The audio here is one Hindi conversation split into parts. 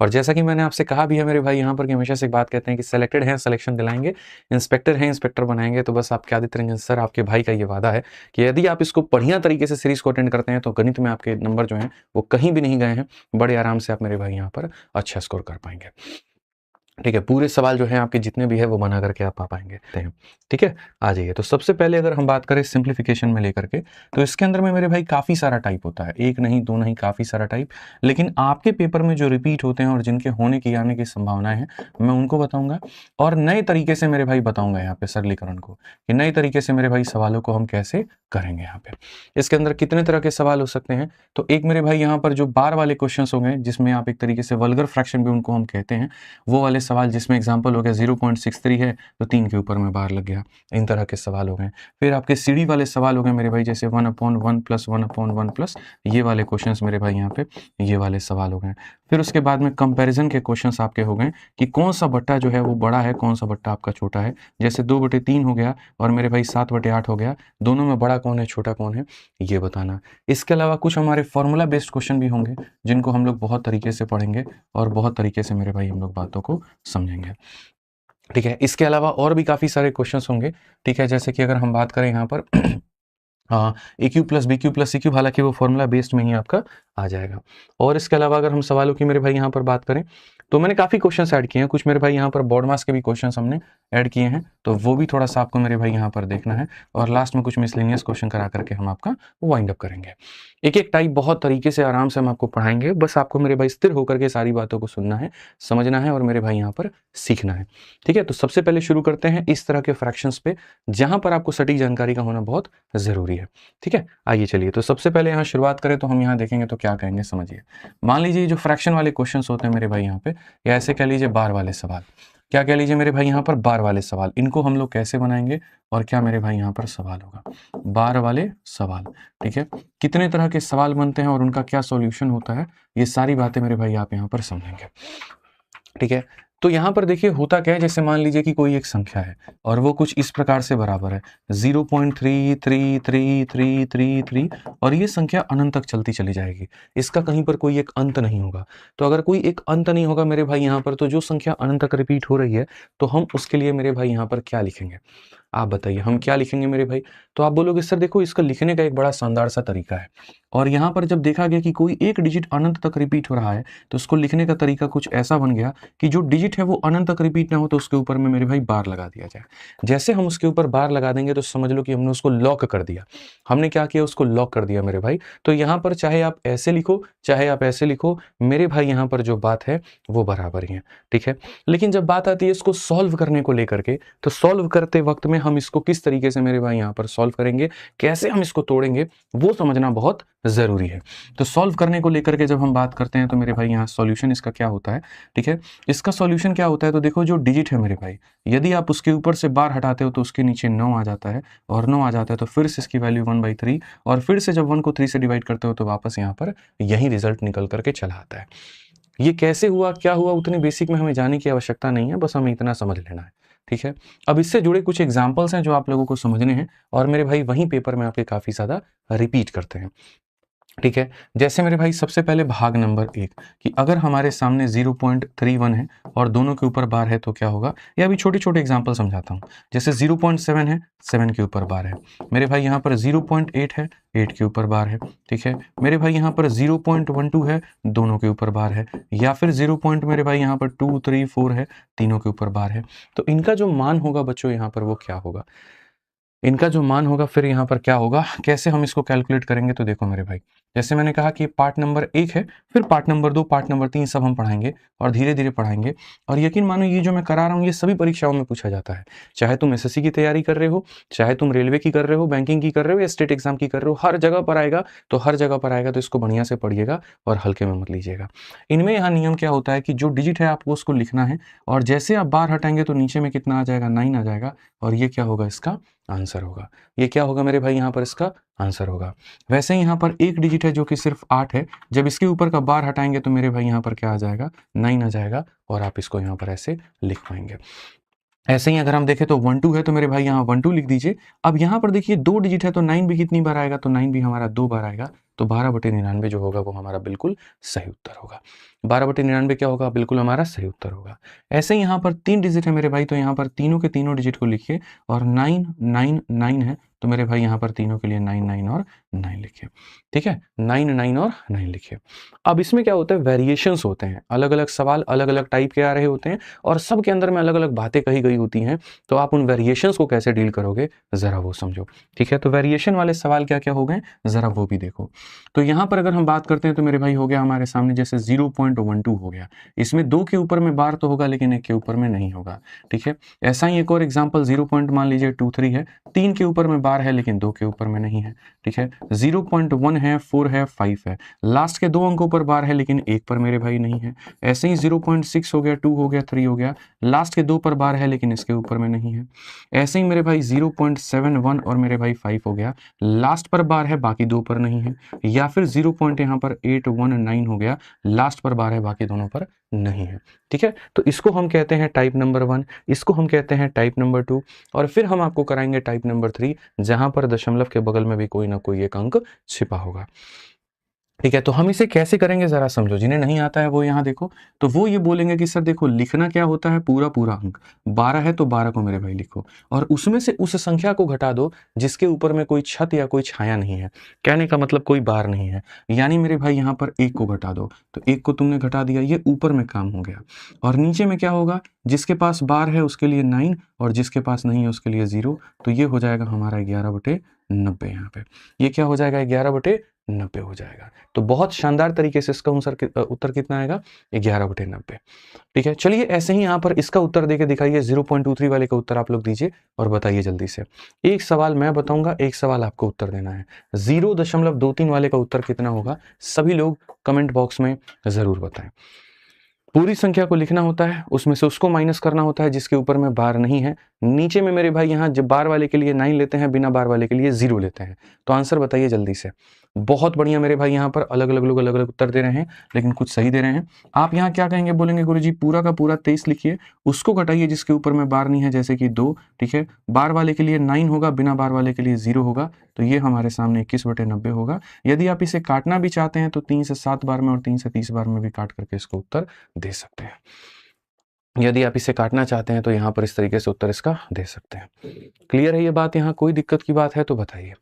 और जैसा कि मैंने आपसे कहा भी है मेरे भाई यहाँ पर कि हमेशा से एक बात कहते हैं कि सिलेक्टेड हैं सिलेक्शन दिलाएंगे, इंस्पेक्टर हैं इंस्पेक्टर बनाएंगे। तो बस आपके आदित्य रंजन सर, आपके भाई का ये वादा है कि यदि आप इसको बढ़िया तरीके से सीरीज को अटेंड करते हैं तो गणित में आपके नंबर जो हैं वो कहीं भी नहीं गए हैं, बड़े आराम से आप मेरे भाई यहाँ पर अच्छा स्कोर कर पाएंगे। ठीक है, पूरे सवाल जो हैं आपके जितने भी है वो बना करके आप पा पाएंगे। ठीक है, आ जाइए। तो सबसे पहले अगर हम बात करें सिंप्लीफिकेशन में लेकर के, तो इसके अंदर में मेरे भाई काफ़ी सारा टाइप होता है, एक नहीं दो नहीं, काफ़ी सारा टाइप। लेकिन आपके पेपर में जो रिपीट होते हैं और जिनके होने की आने की संभावनाएं हैं, मैं उनको बताऊंगा और नए तरीके से मेरे भाई बताऊंगा यहाँ पे सरलीकरण को, कि नए तरीके से मेरे भाई सवालों को हम कैसे करेंगे। यहाँ पे इसके अंदर कितने तरह के सवाल हो सकते हैं, तो एक मेरे भाई यहाँ पर जो बार वाले क्वेश्चन होंगे, जिसमें आप एक तरीके से वल्गर फ्रैक्शन भी उनको हम कहते हैं, वो वाले सवाल जिसमें एग्जांपल हो गया 0.63 है तो 3 के ऊपर में बार लग गया, इन तरह के सवाल हो गए। फिर आपके सीढ़ी वाले सवाल हो गए मेरे भाई, जैसे 1/1 प्लस 1/1 प्लस, ये वाले क्वेश्चंस मेरे भाई यहाँ पे ये वाले सवाल हो गए। फिर उसके बाद में कंपैरिजन के क्वेश्चंस आपके हो गए कि कौन सा बट्टा जो है वो बड़ा है, कौन सा बट्टा आपका छोटा है। जैसे 2/3 हो गया और मेरे भाई 7/8 हो गया, दोनों में बड़ा कौन है छोटा कौन है ये बताना। इसके अलावा कुछ हमारे फॉर्मूला बेस्ड क्वेश्चन भी होंगे जिनको हम लोग बहुत तरीके से पढ़ेंगे और बहुत तरीके से मेरे भाई हम लोग बातों को समझेंगे। ठीक है, इसके अलावा और भी काफ़ी सारे क्वेश्चंस होंगे। ठीक है, जैसे कि अगर हम बात करें यहाँ पर A Q plus B Q plus C Q, हालांकि वो फॉर्मूला बेस्ड में ही आपका आ जाएगा। और इसके अलावा अगर हम सवालों की मेरे भाई यहाँ पर बात करें, तो मैंने काफ़ी क्वेश्चंस ऐड किए हैं, कुछ मेरे भाई यहाँ पर बोर्ड मास के भी क्वेश्चंस हमने ऐड किए हैं, तो वो भी थोड़ा सा आपको मेरे भाई यहाँ पर देखना है। और लास्ट में कुछ मिसलेनियस क्वेश्चन करा करके हम आपका वाइंड अप करेंगे। एक एक टाइप बहुत तरीके से आराम से हम आपको पढ़ाएंगे, बस आपको मेरे भाई स्थिर होकर के सारी बातों को सुनना है, समझना है और मेरे भाई यहाँ पर सीखना है। ठीक है, तो सबसे पहले शुरू करते हैं इस तरह के फ्रैक्शंस पे, जहां पर आपको सटीक जानकारी का होना बहुत जरूरी है। ठीक है, आइए चलिए, तो सबसे पहले यहाँ शुरुआत करें तो हम यहाँ देखेंगे तो क्या कहेंगे समझिए। मान लीजिए जो फ्रैक्शन वाले क्वेश्चंस होते हैं मेरे भाई यहाँ पे, या ऐसे कह लीजिए बार वाले सवाल, क्या कह लीजिए मेरे भाई यहाँ पर बार वाले सवाल, इनको हम लोग कैसे बनाएंगे और क्या मेरे भाई यहाँ पर सवाल होगा, बार वाले सवाल। ठीक है, कितने तरह के सवाल बनते हैं और उनका क्या सॉल्यूशन होता है, ये सारी बातें मेरे भाई आप यहाँ पर समझेंगे। ठीक है, तो यहाँ पर देखिए होता क्या है, जैसे मान लीजिए कि कोई एक संख्या है और वो कुछ इस प्रकार से बराबर है 0.333333, और ये संख्या अनंत तक चलती चली जाएगी, इसका कहीं पर कोई एक अंत नहीं होगा। तो अगर कोई एक अंत नहीं होगा मेरे भाई यहाँ पर, तो जो संख्या अनंत तक रिपीट हो रही है, तो हम उसके लिए मेरे भाई यहाँ पर क्या लिखेंगे, आप बताइए हम क्या लिखेंगे मेरे भाई। तो आप बोलोगे सर देखो इसका लिखने का एक बड़ा शानदार सा तरीका है, और यहाँ पर जब देखा गया कि कोई एक डिजिट अनंत तक रिपीट हो रहा है, तो उसको लिखने का तरीका कुछ ऐसा बन गया कि जो डिजिट है वो अनंत तक रिपीट ना हो तो उसके ऊपर में मेरे भाई बार लगा दिया जाए। जैसे हम उसके ऊपर बार लगा देंगे तो समझ लो कि हमने उसको लॉक कर दिया। हमने क्या किया, उसको लॉक कर दिया मेरे भाई। तो यहाँ पर चाहे आप ऐसे लिखो चाहे आप ऐसे लिखो, मेरे भाई यहाँ पर जो बात है वो बराबर ही है। ठीक है, लेकिन जब बात आती है इसको सॉल्व करने को लेकर के, तो सॉल्व करते वक्त में हम इसको किस तरीके से मेरे भाई यहाँ पर सॉल्व करेंगे, कैसे हम इसको तोड़ेंगे, वो समझना बहुत जरूरी है। तो सॉल्व करने को लेकर के जब हम बात करते हैं तो मेरे भाई यहाँ सॉल्यूशन इसका क्या होता है। ठीक है, इसका सॉल्यूशन क्या होता है, तो देखो जो डिजिट है मेरे भाई, यदि आप उसके ऊपर से बार हटाते हो तो उसके नीचे 9 आ जाता है, और 9 आ जाता है तो फिर से इसकी वैल्यू 1/3, और फिर से जब 1 को 3 से डिवाइड करते हो तो वापस यहाँ पर यही रिजल्ट निकल करके चला आता है। ये कैसे हुआ क्या हुआ उतनी बेसिक में हमें जाने की आवश्यकता नहीं है, बस हमें इतना समझ लेना है। ठीक है, अब इससे जुड़े कुछ एग्जाम्पल्स हैं जो आप लोगों को समझने हैं, और मेरे भाई वहीं पेपर में आपके काफी ज्यादा रिपीट करते हैं। ठीक है, जैसे मेरे भाई सबसे पहले भाग नंबर 1, कि अगर हमारे सामने 0.31 है और दोनों के ऊपर बार है तो क्या होगा, या अभी छोटे छोटे एग्जांपल समझाता हूँ। जैसे 0.7 है, 7 के ऊपर बार है मेरे भाई, यहाँ पर 0.8 है, 8 के ऊपर बार है। ठीक है मेरे भाई, यहाँ पर 0.12 है, दोनों के ऊपर बार है, या फिर 0. मेरे भाई यहाँ पर 2, 3, 4 है, तीनों के ऊपर बार है। तो इनका जो मान होगा बच्चों यहाँ पर वो क्या होगा, इनका जो मान होगा फिर यहाँ पर क्या होगा, कैसे हम इसको कैलकुलेट करेंगे। तो देखो मेरे भाई, जैसे मैंने कहा कि पार्ट नंबर 1 है, फिर पार्ट नंबर 2, पार्ट नंबर 3 सब हम पढ़ाएंगे और धीरे धीरे पढ़ाएंगे। और यकीन मानो ये जो मैं करा रहा हूँ ये सभी परीक्षाओं में पूछा जाता है, चाहे तुम एसएससी की तैयारी कर रहे हो, चाहे तुम रेलवे की कर रहे हो, बैंकिंग की कर रहे हो, या स्टेट एग्जाम की कर रहे हो, हर जगह पर आएगा। तो हर जगह पर आएगा तो इसको बढ़िया से पढ़िएगा और हल्के में मत लीजिएगा। इनमें यहाँ नियम क्या होता है कि जो डिजिट है आपको उसको लिखना है, और जैसे आप बार हटाएंगे तो नीचे में कितना आ जाएगा, 9 आ जाएगा, और ये क्या होगा, इसका आंसर होगा। ये क्या होगा मेरे भाई, यहाँ पर इसका आंसर होगा। वैसे ही यहाँ पर एक डिजिट है जो कि सिर्फ 8 है, जब इसके ऊपर का बार हटाएंगे तो मेरे भाई यहाँ पर क्या आ जाएगा, 9 आ जाएगा, और आप इसको यहाँ पर ऐसे लिख पाएंगे। ऐसे ही अगर हम देखें तो 1 2 है तो मेरे भाई यहाँ 1 2 लिख दीजिए। अब यहाँ पर देखिए 2 डिजिट है तो 9 भी कितनी बार आएगा, तो 9 भी हमारा 2 बार आएगा, तो 12/99 जो होगा वो हमारा बिल्कुल सही उत्तर होगा। 12/99 क्या होगा, बिल्कुल हमारा सही उत्तर होगा। ऐसे ही यहाँ पर 3 डिजिट है मेरे भाई, तो यहाँ पर तीनों के तीनों डिजिट को लिखिए और 999 है तो मेरे भाई यहाँ पर तीनों के लिए 99 और 9 लिखिए। ठीक है, 9 और 9 लिखिए। अब इसमें क्या होता है, वेरिएशंस होते हैं, अलग अलग सवाल अलग अलग टाइप के आ रहे होते हैं और सब के अंदर में अलग अलग बातें कही गई होती हैं, तो आप उन वेरिएशंस को कैसे डील करोगे जरा वो समझो। ठीक है, तो वेरिएशन वाले सवाल क्या क्या हो गए जरा वो भी देखो। तो यहाँ पर अगर हम बात करते हैं तो मेरे भाई हो गया हमारे सामने जैसे 0.12 हो गया, इसमें 2 के ऊपर में बार तो होगा लेकिन 1 के ऊपर में नहीं होगा। ठीक है, ऐसा ही एक और एग्जाम्पल 0. मान लीजिए 23 है, 3 के ऊपर में बार है लेकिन 2 के ऊपर में नहीं है। ठीक है, 0.1 है, 4 है, 5 है, लास्ट के 2 अंकों पर बार है लेकिन 1 पर मेरे भाई नहीं है। ऐसे ही 0.6 हो गया, 2 हो गया, 3 हो गया, लास्ट के 2 पर बार है लेकिन इसके ऊपर में नहीं है। ऐसे ही मेरे भाई 0.71 और मेरे भाई 5 हो गया, लास्ट पर बार है बाकी 2 पर नहीं है। या फिर 0. यहाँ पर 819 हो गया, लास्ट पर बार है बाकी दोनों पर नहीं है। ठीक है, तो इसको हम कहते हैं टाइप नंबर 1, इसको हम कहते हैं टाइप नंबर 2 और फिर हम आपको कराएंगे टाइप नंबर 3 जहां पर दशमलव के बगल में भी कोई ना कोई एक अंक छिपा होगा। ठीक है, तो हम इसे कैसे करेंगे जरा समझो, जिन्हें नहीं आता है वो यहाँ देखो, तो वो ये बोलेंगे कि सर देखो लिखना क्या होता है, पूरा पूरा अंक 12 है तो 12 को मेरे भाई लिखो और उसमें से उस संख्या को घटा दो जिसके ऊपर में कोई छत या कोई छाया नहीं है, कहने का मतलब कोई बार नहीं है, यानी मेरे भाई यहाँ पर 1 को घटा दो, तो 1 को तुमने घटा दिया, ये ऊपर में काम हो गया। और नीचे में क्या होगा, जिसके पास बार है उसके लिए 9 और जिसके पास नहीं है उसके लिए 0, तो ये हो जाएगा हमारा 11/90। यहाँ पे ये क्या हो जाएगा, 11/90 हो जाएगा। तो बहुत शानदार तरीके से इसका उत्तर कितना आएगा, 11/90। ठीक है, चलिए ऐसे ही यहाँ पर इसका उत्तर देके दिखाइए, 0.23 वाले का उत्तर आप लोग दीजिए और बताइए जल्दी से। एक सवाल मैं बताऊंगा, एक सवाल आपको उत्तर देना है। 0.23 वाले का उत्तर कितना होगा, सभी लोग कमेंट बॉक्स में जरूर बताएं। पूरी संख्या को लिखना होता है, उसमें से उसको माइनस करना होता है जिसके ऊपर में बार नहीं है। नीचे में मेरे भाई यहाँ जब बार वाले के लिए 9 लेते हैं, बिना बार वाले के लिए 0 लेते हैं। तो आंसर बताइए जल्दी से। बहुत बढ़िया मेरे भाई, यहाँ पर अलग अलग लोग अलग अलग उत्तर दे रहे हैं लेकिन कुछ सही दे रहे हैं। आप यहाँ क्या कहेंगे, बोलेंगे गुरुजी पूरा का पूरा 23 लिखिए, उसको घटाइए जिसके ऊपर में बार नहीं है जैसे कि 2। ठीक है, बार वाले के लिए 9 होगा, बिना बार वाले के लिए 0 होगा, तो ये हमारे सामने 21/90 होगा। यदि आप इसे काटना भी चाहते हैं तो 3 से 7 बार में और 3 से 30 बार में भी काट करके इसको उत्तर दे सकते हैं। यदि आप इसे काटना चाहते हैं तो यहाँ पर इस तरीके से उत्तर इसका दे सकते हैं। क्लियर है ये बात, यहाँ कोई दिक्कत की बात है तो बताइए।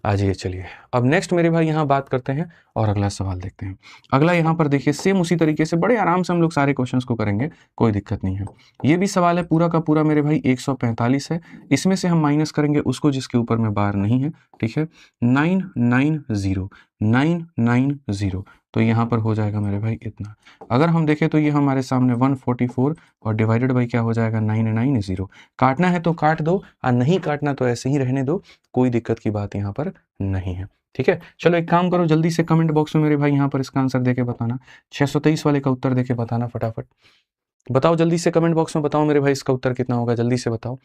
आ जाइए, चलिए अब नेक्स्ट मेरे भाई यहाँ बात करते हैं और अगला सवाल देखते हैं। अगला यहाँ पर देखिए सेम उसी तरीके से बड़े आराम से हम लोग सारे क्वेश्चंस को करेंगे, कोई दिक्कत नहीं है। ये भी सवाल है पूरा का पूरा मेरे भाई 145 है, इसमें से हम माइनस करेंगे उसको जिसके ऊपर में बार नहीं है। ठीक है, 990 तो यहाँ पर हो जाएगा मेरे भाई इतना। अगर हम देखें तो ये हमारे सामने 144 और डिवाइडेड बाई क्या हो जाएगा 990। काटना है तो काट दो और नहीं काटना तो ऐसे ही रहने दो, कोई दिक्कत की बात यहाँ पर नहीं है। ठीक है, चलो एक काम करो, जल्दी से कमेंट बॉक्स में मेरे भाई यहाँ पर इसका आंसर देके बताना, 623 वाले का उत्तर देके बताना, फटाफट बताओ जल्दी से कमेंट बॉक्स में बताओ मेरे भाई इसका उत्तर कितना होगा, जल्दी से बताओ।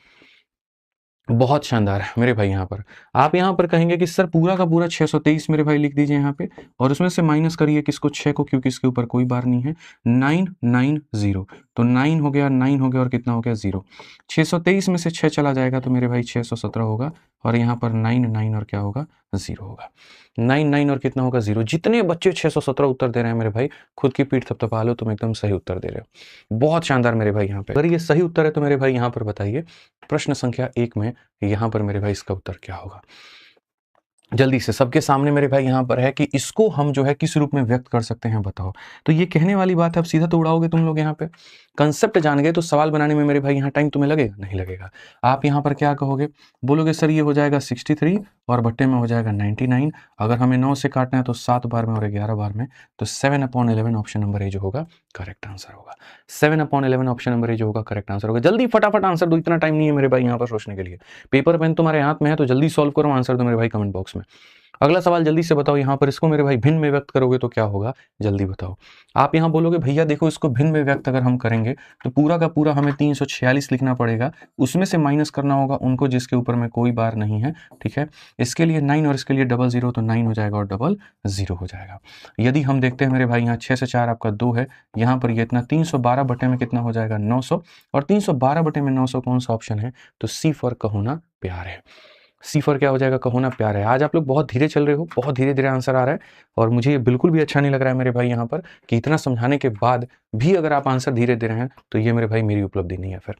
बहुत शानदार मेरे भाई, यहाँ पर आप यहाँ पर कहेंगे कि सर पूरा का पूरा 623 मेरे भाई लिख दीजिए यहाँ पे और उसमें से माइनस करिए किसको, 6 को, क्योंकि इसके ऊपर कोई बार नहीं है। 990 तो 9 हो गया, 9 हो गया और कितना हो गया 0। 623 में से 6 चला जाएगा तो मेरे भाई 617 होगा और यहाँ पर 9 और क्या होगा 0 होगा। 9 और कितना होगा 0। जितने बच्चे 617 उत्तर दे रहे हैं मेरे भाई, खुद की पीठ थपथपा लो, तुम एकदम सही उत्तर दे रहे हो, बहुत शानदार मेरे भाई। यहाँ पे अगर ये सही उत्तर है तो मेरे भाई यहाँ पर बताइए प्रश्न संख्या 1 में यहाँ पर मेरे भाई इसका उत्तर क्या होगा। जल्दी से सबके सामने मेरे भाई यहाँ पर है कि इसको हम जो है किस रूप में व्यक्त कर सकते हैं बताओ। तो ये कहने वाली बात है, अब सीधा तो उड़ाओगे तुम लोग, यहाँ पे कंसेप्ट जान गए तो सवाल बनाने में मेरे भाई यहाँ टाइम तुम्हें लगेगा, नहीं लगेगा। आप यहाँ पर क्या कहोगे, बोलोगे सर ये हो जाएगा 63 और बट्टे में हो जाएगा 99। अगर हमें 9 से काटना है तो 7 बार में और 11 बार में, तो 7/11 ऑप्शन नंबर ए जो होगा करेक्ट आंसर होगा। 7/11 ऑप्शन नंबर ए जो होगा करेक्ट आंसर होगा। जल्दी फटाफट आंसर दो, इतना टाइम नहीं है मेरे भाई यहाँ पर सोचने के लिए। पेपर पेन तुम्हारे हाथ में है तो जल्दी सॉल्व करो, आंसर दो मेरे भाई कमेंट बॉक्स में। अगला सवाल जल्दी से बताओ, यहाँ पर इसको मेरे भाई भिन्न में व्यक्त करोगे तो क्या होगा, जल्दी बताओ। आप यहाँ बोलोगे भैया देखो इसको भिन्न में व्यक्त अगर हम करेंगे तो पूरा का पूरा हमें 346 लिखना पड़ेगा, उसमें से माइनस करना होगा उनको जिसके ऊपर में कोई बार नहीं है। ठीक है, इसके लिए 9 और इसके लिए 00 तो 9 हो जाएगा और 00 हो जाएगा। यदि हम देखते हैं मेरे भाई यहाँ 6 से 4 आपका 2 है, यहाँ पर ये इतना 312 बटे में कितना हो जाएगा 900 और 312 बटे में 900 कौन सा ऑप्शन है, तो सी फॉर कहो ना प्यार है। सी फॉर क्या हो जाएगा, कहो ना प्यार है। आज आप लोग बहुत धीरे चल रहे हो, बहुत धीरे धीरे आंसर आ रहा है और मुझे ये बिल्कुल भी अच्छा नहीं लग रहा है मेरे भाई यहाँ पर कि इतना समझाने के बाद भी अगर आप आंसर धीरे दे रहे हैं तो ये मेरे भाई मेरी उपलब्धि नहीं है फिर।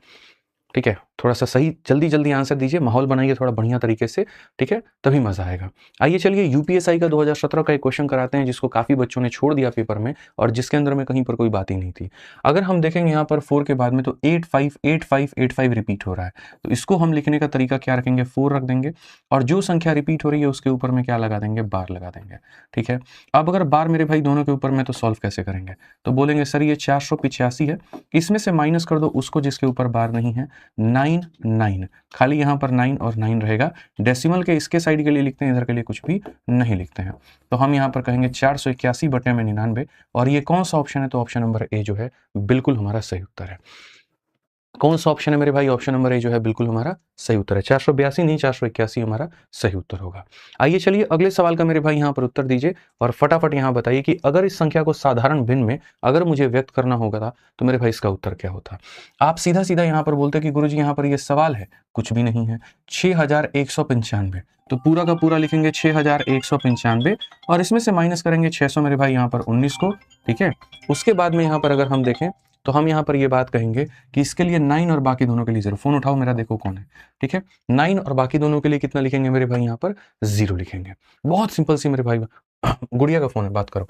ठीक है, थोड़ा सा सही जल्दी जल्दी आंसर दीजिए, माहौल बनाइए थोड़ा बढ़िया तरीके से, ठीक है, तभी मजा आएगा। आइए चलिए यूपीएसआई का 2017 का एक क्वेश्चन कराते हैं जिसको काफी बच्चों ने छोड़ दिया पेपर में और जिसके अंदर में कहीं पर कोई बात ही नहीं थी। अगर हम देखेंगे यहाँ पर 4 के बाद में तो 858585 रिपीट हो रहा है, तो इसको हम लिखने का तरीका क्या रखेंगे, 4 रख देंगे और जो संख्या रिपीट हो रही है उसके ऊपर में क्या लगा देंगे, बार लगा देंगे। ठीक है, अब अगर बार मेरे भाई दोनों के ऊपर में तो सॉल्व कैसे करेंगे, तो बोलेंगे सर ये 485 है, इसमें से माइनस कर दो उसको जिसके ऊपर बार नहीं है, 9 खाली यहाँ पर 9 और 9 रहेगा। डेसिमल के इसके साइड के लिए लिखते हैं, इधर के लिए कुछ भी नहीं लिखते हैं। तो हम यहाँ पर कहेंगे 481 बटे में 99 और ये कौन सा ऑप्शन है, तो ऑप्शन नंबर ए जो है बिल्कुल हमारा सही उत्तर है। कौन सा ऑप्शन है मेरे भाई, ऑप्शन नंबर ए जो है बिल्कुल हमारा सही उत्तर है। 482 नहीं 481 हमारा सही उत्तर होगा। आइए चलिए अगले सवाल का मेरे भाई यहाँ पर उत्तर दीजिए और फटाफट यहाँ बताइए कि अगर इस संख्या को साधारण भिन्न में अगर मुझे व्यक्त करना होगा था तो मेरे भाई इसका उत्तर क्या होता। आप सीधा सीधा यहाँ पर बोलते कि गुरुजी यहाँ पर ये सवाल है, कुछ भी नहीं है। 6195 तो पूरा का पूरा लिखेंगे 6195 और इसमें से माइनस करेंगे 600 मेरे भाई यहाँ पर 19 को। ठीक है, उसके बाद में यहाँ पर अगर हम देखें तो हम यहाँ पर ये बात कहेंगे कि इसके लिए 9 और बाकी दोनों के लिए 0। फोन उठाओ मेरा, देखो कौन है। ठीक है, 9 और बाकी दोनों के लिए कितना लिखेंगे मेरे भाई, यहाँ पर 0 लिखेंगे। बहुत सिंपल सी मेरे भाई, गुड़िया का फोन है, बात करो।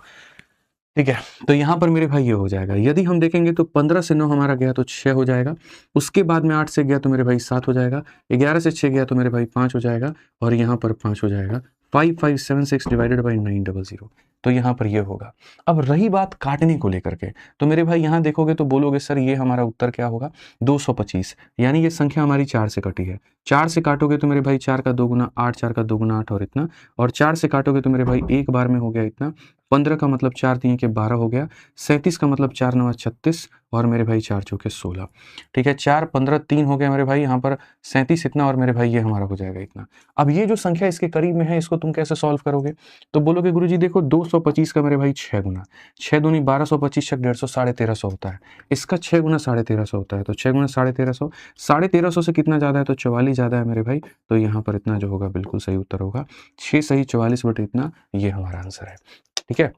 ठीक है, तो यहाँ पर मेरे भाई ये हो जाएगा। यदि हम देखेंगे तो 15 से 9 हमारा गया तो 6 हो जाएगा, उसके बाद में 8 से गया तो मेरे भाई 7 हो जाएगा, 11 से 6 गया तो मेरे भाई 5 हो जाएगा और यहाँ पर 5 हो जाएगा। 5576 डिवाइडेड बाई 900, तो यहाँ पर ये होगा। अब रही बात काटने को लेकर के, तो मेरे भाई यहाँ देखोगे तो बोलोगे सर ये हमारा उत्तर क्या होगा, 225, यानी ये संख्या हमारी 4 से कटी है। 4 से काटोगे तो मेरे भाई 4 का 2 गुना 8, 4 का 2 गुना 8 और इतना, और 4 से काटोगे तो मेरे भाई एक बार में हो गया इतना। 15 का मतलब 4 3 के 12 हो गया। 37 का मतलब 4 9 36 और मेरे भाई 4 चौके 16। ठीक है, 4 15 3 हो गया मेरे भाई, यहाँ पर 37 इतना और मेरे भाई ये हमारा हो जाएगा इतना। अब ये जो संख्या इसके करीब में है इसको तुम कैसे सॉल्व करोगे, तो बोलोगे गुरुजी देखो 225 का मेरे भाई 6 गुना 6 दूनी 1225 छक 150 1350 होता है, इसका 6 गुना 1350 होता है, तो 6 गुना 1350, 1350 से कितना ज़्यादा है तो 44 ज़्यादा है मेरे भाई, तो यहाँ पर इतना जो होगा बिल्कुल सही उत्तर होगा। 6 सही 44 बटे इतना, ये हमारा आंसर है। ठीक है,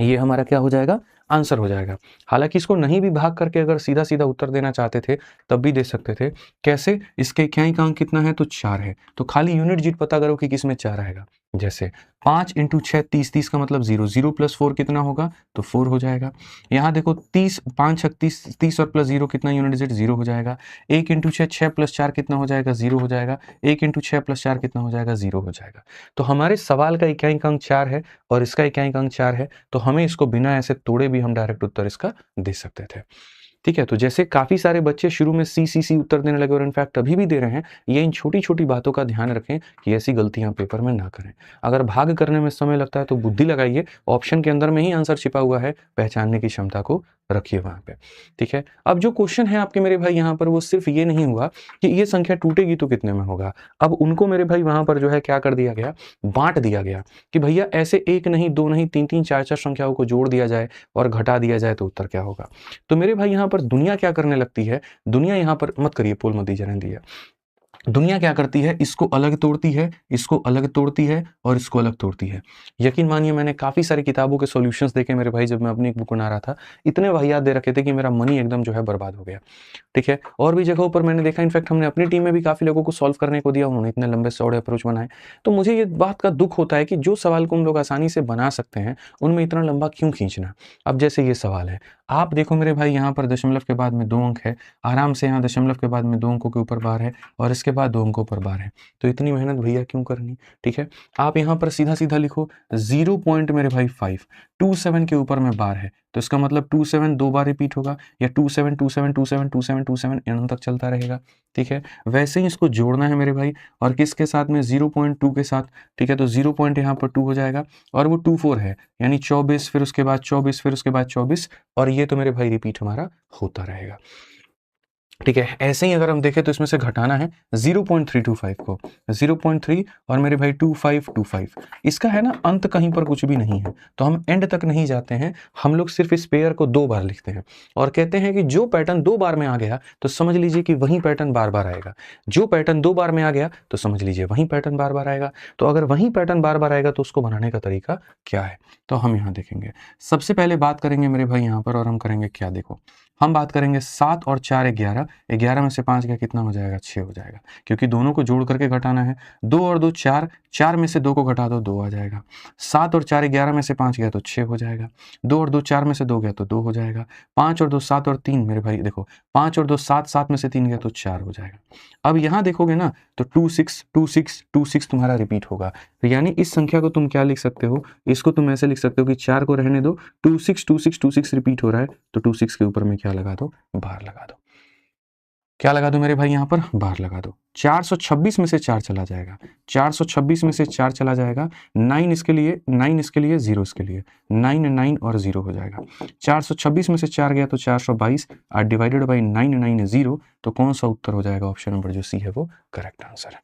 ये हमारा क्या हो जाएगा, आंसर हो जाएगा। हालांकि इसको नहीं भी भाग करके अगर सीधा सीधा उत्तर देना चाहते थे तब भी दे सकते थे। कैसे, इसके इकाई अंक कितना है तो 4 है, तो खाली यूनिट डिजिट पता करो कि किस में 4 आएगा। जैसे 5 × 6 30, 30 का मतलब 0, 0 + 4 कितना होगा तो 4 हो जाएगा। यहाँ देखो 30 5 6 30, 30 और प्लस 0 कितना यूनिट डिजिट 0 हो जाएगा। 1 × 6 6 + 4 कितना हो जाएगा 0 हो जाएगा। 1 × 6 + 4 कितना हो जाएगा 0 हो जाएगा। तो हमारे सवाल का इकाई अंक 4 है और इसका इकाई अंक 4 है, तो हमें इसको बिना ऐसे तोड़े भी हम डायरेक्ट उत्तर इसका दे सकते थे। ठीक है, तो जैसे काफ़ी सारे बच्चे शुरू में सी उत्तर देने लगे और इनफैक्ट अभी भी दे रहे हैं, ये इन छोटी-छोटी बातों का ध्यान रखें कि ऐसी गलतियाँ पेपर में ना करें। अगर भाग करने में समय लगता है तो बुद्धि लगाइए, ऑप्शन के अंदर में ही आंसर छिपा हुआ है, पहचानने की क्षमता को रखिए वहाँ पे। ठीक है, अब जो क्वेश्चन है आपके मेरे भाई यहाँ पर वो सिर्फ ये नहीं हुआ कि ये संख्या टूटेगी तो कितने में होगा। अब उनको मेरे भाई वहाँ पर जो है क्या कर दिया गया, बाँट दिया गया कि भैया ऐसे 1 नहीं 2 नहीं 3-3 4-4 संख्याओं को जोड़ दिया जाए और घटा दिया जाए तो उत्तर क्या होगा। तो मेरे भाई यहाँ पर दुनिया क्या करने लगती है, दुनिया यहाँ पर मत करिए, पोल मत दीजिए, रहने दीजिए। दुनिया क्या करती है, इसको अलग तोड़ती है, इसको अलग तोड़ती है और इसको अलग तोड़ती है। यकीन मानिए मैंने काफ़ी सारी किताबों के सॉल्यूशंस देखे मेरे भाई, जब मैं अपनी एक बुक बना रहा था, इतने वाहियात दे रखे थे कि मेरा मनी एकदम जो है बर्बाद हो गया। ठीक है, और भी जगहों पर मैंने देखा, इनफैक्ट हमने अपनी टीम में भी काफ़ी लोगों को सॉल्व करने को दिया, उन्होंने इतने लंबे चौड़े अप्रोच बनाए। तो मुझे ये बात का दुख होता है कि जो सवाल को हम लोग आसानी से बना सकते हैं उनमें इतना लंबा क्यों खींचना। अब जैसे ये सवाल है, आप देखो मेरे भाई यहाँ पर दशमलव के बाद में 2 अंक है, आराम से यहाँ दशमलव के बाद में 2 अंकों के ऊपर बार है और इसके बाद 2 अंकों पर बार है, तो इतनी मेहनत भैया क्यों करनी। ठीक है, आप यहाँ पर सीधा सीधा लिखो 0 पॉइंट मेरे भाई 5, 27 के ऊपर में बार है, तो इसका मतलब 27 2 बार रिपीट होगा, या 27 27 27 27 27 एन तक चलता रहेगा। ठीक है, वैसे ही इसको जोड़ना है मेरे भाई, और किसके साथ में 0.2 के साथ। ठीक है, तो 0 पॉइंट यहाँ पर 2 हो जाएगा और वो 24 है, यानी 24, फिर उसके बाद 24, फिर उसके बाद 24, और ये तो मेरे भाई रिपीट हमारा होता रहेगा। ठीक है। ऐसे ही अगर हम देखें तो इसमें से घटाना है 0.325 को, 0.3 और मेरे भाई 2525, इसका है ना अंत कहीं पर कुछ भी नहीं है, तो हम एंड तक नहीं जाते हैं, हम लोग सिर्फ इस पेयर को 2 बार लिखते हैं और कहते हैं कि जो पैटर्न 2 बार में आ गया तो समझ लीजिए कि वही पैटर्न बार बार आएगा, जो पैटर्न 2 बार में आ गया तो समझ लीजिए वही पैटर्न बार बार आएगा। तो अगर वही पैटर्न बार बार आएगा तो उसको बनाने का तरीका क्या है, तो हम यहाँ देखेंगे। सबसे पहले बात करेंगे मेरे भाई यहाँ पर, और हम करेंगे क्या, देखो हम बात करेंगे 7 और 4 11, 11 में से 5 गया कितना हो जाएगा, 6 हो जाएगा, क्योंकि दोनों को जोड़ करके घटाना है। 2 और 2 4, 4 में से 2 को घटा दो 2 आ जाएगा। 7 और 4 11 में से 5 गया तो 6 हो जाएगा। 2 और 2 4 में से 2 गया तो 2 हो जाएगा। 5 और 2 7 और 3 मेरे भाई देखो, 5 और 2 7, 7 में से 3 गया तो 4 हो जाएगा। अब यहाँ देखोगे ना तो 2 6 2 6 2 6 तुम्हारा रिपीट होगा, तो यानी इस संख्या को तुम क्या लिख सकते हो, इसको तुम ऐसे लिख सकते हो कि 4 को रहने दो, 2 6 2 6 2 6 रिपीट हो रहा है, तो 2 6 के ऊपर में क्या लगा दो, बार लगा दो। क्या लगा दो मेरे भाई यहाँ पर, बार लगा दो। 426 में से 4 चला जाएगा, 426 में से 4 चला जाएगा, 9 इसके लिए, 9 इसके लिए, 0 इसके लिए, 9 9 और 0 हो जाएगा। 426 में से 4 गया तो 422, डिवाइडेड बाई 9 9 0, तो कौन सा उत्तर हो जाएगा, ऑप्शन नंबर जो सी है वो करेक्ट आंसर है।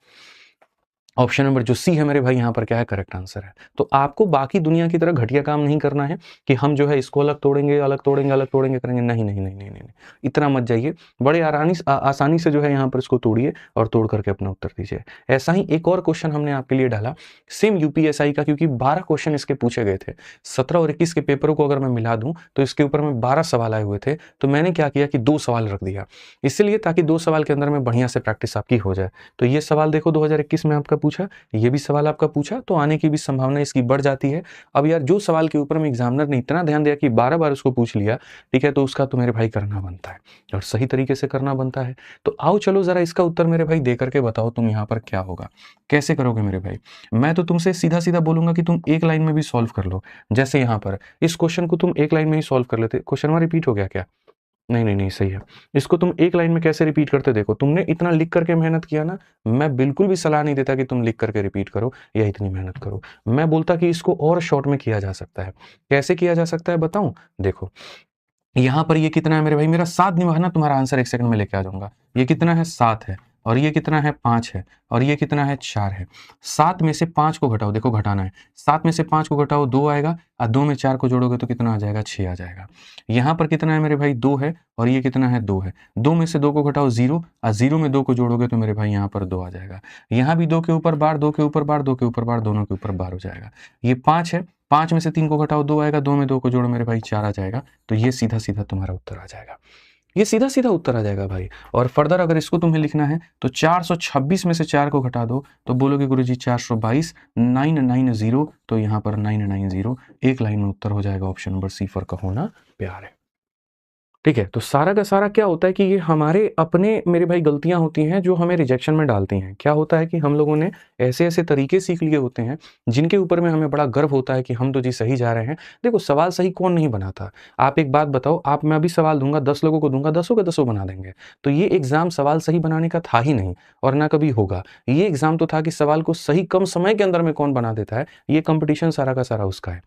ऑप्शन नंबर जो सी है मेरे भाई यहाँ पर क्या है, करेक्ट आंसर है। तो आपको बाकी दुनिया की तरह घटिया काम नहीं करना है कि हम जो है इसको अलग तोड़ेंगे अलग तोड़ेंगे अलग तोड़ेंगे करेंगे, नहीं नहीं नहीं नहीं नहीं, इतना मत जाइए। बड़े आसानी से जो है यहाँ पर इसको तोड़िए और तोड़ करके अपना उत्तर दीजिए। ऐसा ही एक और क्वेश्चन हमने आपके लिए डाला सेम यूपीएसआई का, क्योंकि 12 क्वेश्चन इसके पूछे गए थे। 17 और 21 के पेपरों को अगर मैं मिला दूं तो इसके ऊपर में 12 सवाल आए हुए थे, तो मैंने क्या किया कि 2 सवाल रख दिया, इसलिए ताकि 2 सवाल के अंदर में बढ़िया से प्रैक्टिस आपकी हो जाए। तो ये सवाल देखो 2021 में आपका पूछा, ये भी सवाल आपका पूछा, तो आने की भी संभावना इसकी बढ़ जाती है। अब यार जो सवाल के ऊपर में एग्जामिनर ने इतना ध्यान दिया कि 12 बार उसको पूछ लिया, ठीक है, तो उसका तो मेरे भाई करना बनता है और सही तरीके से करना बनता है। तो आओ चलो जरा इसका उत्तर मेरे भाई दे करके बताओ तुम यहाँ पर क्या होगा, कैसे करोगे मेरे भाई। मैं तो तुमसे सीधा सीधा बोलूंगा कि तुम एक लाइन में भी सॉल्व कर लो। जैसे यहाँ पर इस क्वेश्चन को तुम एक लाइन में ही सॉल्व कर लेते, क्वेश्चन में रिपीट हो गया क्या, नहीं नहीं नहीं सही है। इसको तुम एक लाइन में कैसे रिपीट करते, देखो तुमने इतना लिख करके मेहनत किया ना, मैं बिल्कुल भी सलाह नहीं देता कि तुम लिख करके रिपीट करो या इतनी मेहनत करो। मैं बोलता कि इसको और शॉर्ट में किया जा सकता है। कैसे किया जा सकता है बताऊं, देखो यहाँ पर ये कितना है मेरे भाई, मेरा 7 निभाना, तुम्हारा आंसर 1 सेकंड में लेके आ जाऊंगा। ये कितना है, 7 है, और ये कितना है, 5 है, और ये कितना है, 4 है। 7 में से 5 को घटाओ, देखो घटाना है, 7 में से 5 को घटाओ 2 आएगा, और 2 में 4 को जोड़ोगे तो कितना आ जाएगा, 6 आ जाएगा। यहाँ पर कितना है मेरे भाई, 2 है, और ये कितना है, 2 है। 2 में से 2 को घटाओ 0, और 0 में 2 को जोड़ोगे तो मेरे भाई यहाँ पर 2 आ जाएगा। यहाँ भी 2 के ऊपर बार, 2 के ऊपर बार, 2 के ऊपर बार, दोनों के ऊपर बार हो जाएगा। ये 5 है, 5 में से 3 को घटाओ 2 आएगा, 2 में 2 को जोड़ो मेरे भाई 4 आ जाएगा। तो ये सीधा सीधा तुम्हारा उत्तर आ जाएगा, ये सीधा सीधा उत्तर आ जाएगा भाई। और फर्दर अगर इसको तुम्हें लिखना है तो 426 में से 4 को घटा दो तो बोलोगे गुरुजी 422, 990, तो यहाँ पर 990 एक लाइन में उत्तर हो जाएगा। ऑप्शन नंबर सी फॉर का होना प्यार है। ठीक है, तो सारा का सारा क्या होता है कि ये हमारे अपने मेरे भाई गलतियां होती हैं जो हमें रिजेक्शन में डालती हैं। क्या होता है कि हम लोगों ने ऐसे ऐसे तरीके सीख लिए होते हैं जिनके ऊपर में हमें बड़ा गर्व होता है कि हम तो जी सही जा रहे हैं। देखो सवाल सही कौन नहीं बनाता, आप एक बात बताओ, आप मैं अभी सवाल दूंगा 10 लोगों को दूंगा, 10 के 10 बना देंगे। तो ये एग्जाम सवाल सही बनाने का था ही नहीं और ना कभी होगा। ये एग्जाम तो था कि सवाल को सही कम समय के अंदर में कौन बना देता है। ये कंपटीशन सारा का सारा उसका है।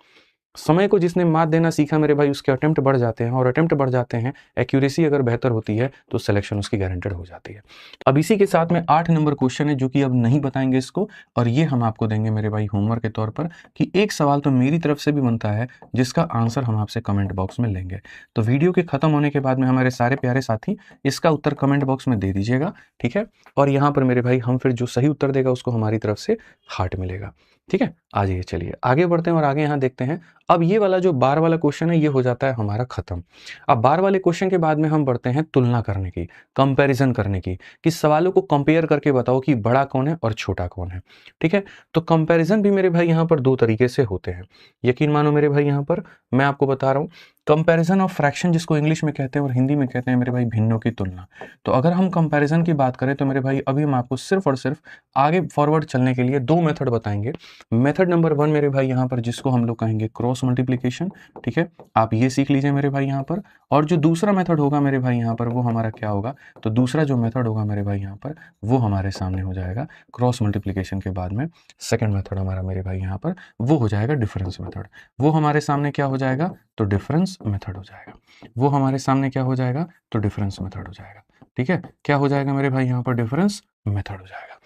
समय को जिसने मात देना सीखा मेरे भाई उसके अटेम्प्ट बढ़ जाते हैं, और अटेम्प्ट बढ़ जाते हैं, एक्यूरेसी अगर बेहतर होती है तो सिलेक्शन उसकी गारंटेड हो जाती है। अब इसी के साथ में 8 नंबर क्वेश्चन है जो कि अब नहीं बताएंगे इसको, और ये हम आपको देंगे मेरे भाई होमवर्क के तौर पर कि एक सवाल तो मेरी तरफ से भी बनता है जिसका आंसर हम आपसे कमेंट बॉक्स में लेंगे। तो वीडियो के खत्म होने के बाद में हमारे सारे प्यारे साथी इसका उत्तर कमेंट बॉक्स में दे दीजिएगा, ठीक है। और यहाँ पर मेरे भाई हम फिर जो सही उत्तर देगा उसको हमारी तरफ से हार्ट मिलेगा, ठीक है। आ जाइए चलिए आगे बढ़ते हैं और आगे यहाँ देखते हैं। अब ये वाला जो बार वाला क्वेश्चन है ये हो जाता है हमारा खत्म। अब बार वाले क्वेश्चन के बाद में हम बढ़ते हैं तुलना करने की, कंपैरिजन करने की, कि सवालों को कंपेयर करके बताओ कि बड़ा कौन है और छोटा कौन है, ठीक है। तो कंपैरिजन भी मेरे भाई यहाँ पर 2 तरीके से होते हैं, यकीन मानो मेरे भाई। यहाँ पर मैं आपको बता रहा हूँ कंपैरिजन ऑफ फ्रैक्शन, जिसको इंग्लिश में कहते हैं और हिंदी में कहते हैं मेरे भाई भिन्नों की तुलना। तो अगर हम कंपैरिजन की बात करें तो मेरे भाई अभी हम आपको सिर्फ और सिर्फ आगे फॉरवर्ड चलने के लिए 2 मेथड बताएंगे। मेथड नंबर 1 मेरे भाई यहाँ पर जिसको हम लोग कहेंगे क्रॉस मल्टीप्लिकेशन, ठीक है, आप ये सीख लीजिए मेरे भाई यहाँ पर। और जो दूसरा मेथड होगा मेरे भाई यहाँ पर वो हमारा क्या होगा, तो दूसरा जो मेथड होगा मेरे भाई यहाँ पर वो हमारे सामने हो जाएगा क्रॉस मल्टीप्लिकेशन के बाद में। सेकेंड मेथड हमारा मेरे भाई यहाँ पर वो हो जाएगा डिफरेंस मेथड। वो हमारे सामने क्या हो जाएगा, तो डिफरेंस मेथड हो जाएगा। वो हमारे सामने क्या हो जाएगा, तो डिफरेंस मेथड हो जाएगा। ठीक है, क्या हो जाएगा मेरे भाई यहाँ पर डिफरेंस मेथड हो जाएगा।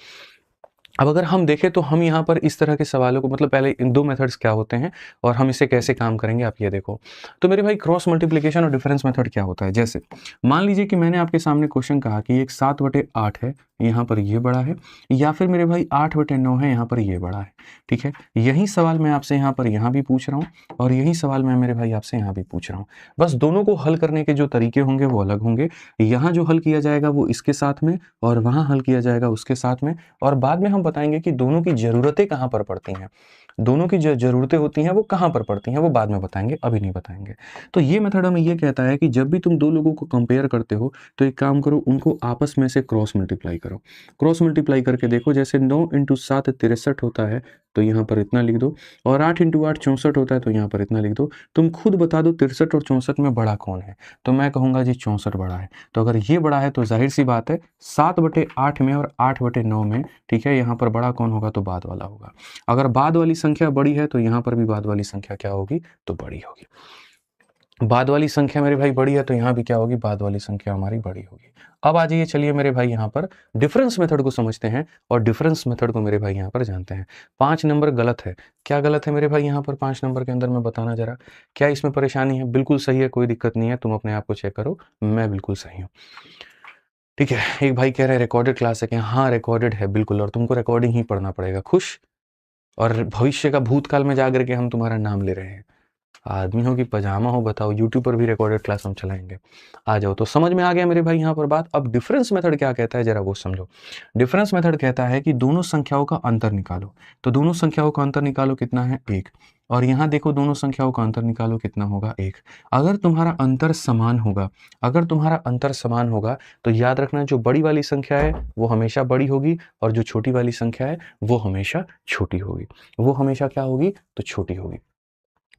अब अगर हम देखें तो हम यहाँ पर इस तरह के सवालों को मतलब पहले इन 2 मेथड्स क्या होते हैं और हम इसे कैसे काम करेंगे आप ये देखो। तो मेरे भाई क्रॉस मल्टीप्लिकेशन और डिफरेंस मेथड क्या होता है, जैसे मान लीजिए कि मैंने आपके सामने क्वेश्चन कहा कि एक 7/8 है, यहाँ पर ये बड़ा है, या फिर मेरे भाई 8/9 है, यहाँ पर ये बड़ा है। ठीक है, यही सवाल मैं आपसे यहाँ पर यहाँ भी पूछ रहा हूँ और यही सवाल मैं मेरे भाई आपसे यहाँ भी पूछ रहा हूँ। बस दोनों को हल करने के जो तरीके होंगे वो अलग होंगे। यहाँ जो हल किया जाएगा वो इसके साथ में और वहाँ हल किया जाएगा उसके साथ में, और बाद में हम बताएंगे कि दोनों की ज़रूरतें कहाँ पर पड़ती हैं। दोनों की जो ज़रूरतें होती हैं वो कहाँ पर पड़ती हैं वो बाद में बताएंगे, अभी नहीं बताएंगे। तो ये मेथड हमें ये कहता है कि जब भी तुम 2 लोगों को कंपेयर करते हो तो एक काम करो, उनको आपस में से क्रॉस मल्टीप्लाई करो। क्रॉस मल्टीप्लाई करके देखो, जैसे 9 × 7 63 होता है तो यहाँ पर इतना लिख दो, और 8 × 8 64 होता है तो यहाँ पर इतना लिख दो। तुम खुद बता दो 63 और 64 में बड़ा कौन है, तो मैं कहूँगा जी 64 बड़ा है। तो अगर ये बड़ा है तो जाहिर सी बात है 7/8 में और 8/9 में, ठीक है, यहाँ पर बड़ा कौन होगा तो बाद वाला होगा। अगर बाद वाली संख्या बड़ी है तो यहाँ पर भी बाद वाली संख्या क्या होगी तो बड़ी होगी। बाद वाली संख्या मेरे भाई बड़ी है तो यहाँ भी क्या होगी, बाद वाली संख्या हमारी बड़ी होगी। अब आ जाइए, चलिए मेरे भाई यहाँ पर डिफरेंस मेथड को समझते हैं और डिफरेंस मेथड को मेरे भाई यहाँ पर जानते हैं। 5 नंबर गलत है, क्या गलत है मेरे भाई यहाँ पर 5 नंबर के अंदर, मैं बताना जरा, क्या इसमें परेशानी है? बिल्कुल सही है, कोई दिक्कत नहीं है, तुम अपने आप को चेक करो, मैं बिल्कुल सही हूँ। ठीक है, एक भाई कह रहे हैं रिकॉर्डेड क्लास है क्या? हाँ रिकॉर्डेड है बिल्कुल, और तुमको रिकॉर्डिंग ही पढ़ना पड़ेगा। खुश? और भविष्य का भूतकाल में जाकर के हम तुम्हारा नाम ले रहे हैं। आदमी हो कि पजामा हो बताओ, यूट्यूब पर भी रिकॉर्डेड क्लास हम चलाएंगे। आ जाओ, तो समझ में आ गया मेरे भाई यहाँ पर बात। अब डिफरेंस मेथड क्या कहता है जरा वो समझो। डिफरेंस मेथड कहता है कि दोनों संख्याओं का अंतर निकालो। तो दोनों संख्याओं का अंतर निकालो, कितना है 1, और यहाँ देखो दोनों संख्याओं का अंतर निकालो, कितना होगा 1। अगर तुम्हारा अंतर समान होगा, अगर तुम्हारा अंतर समान होगा तो याद रखना जो बड़ी वाली संख्या है वो हमेशा बड़ी होगी और जो छोटी वाली संख्या है वो हमेशा छोटी होगी। वो हमेशा क्या होगी तो छोटी होगी।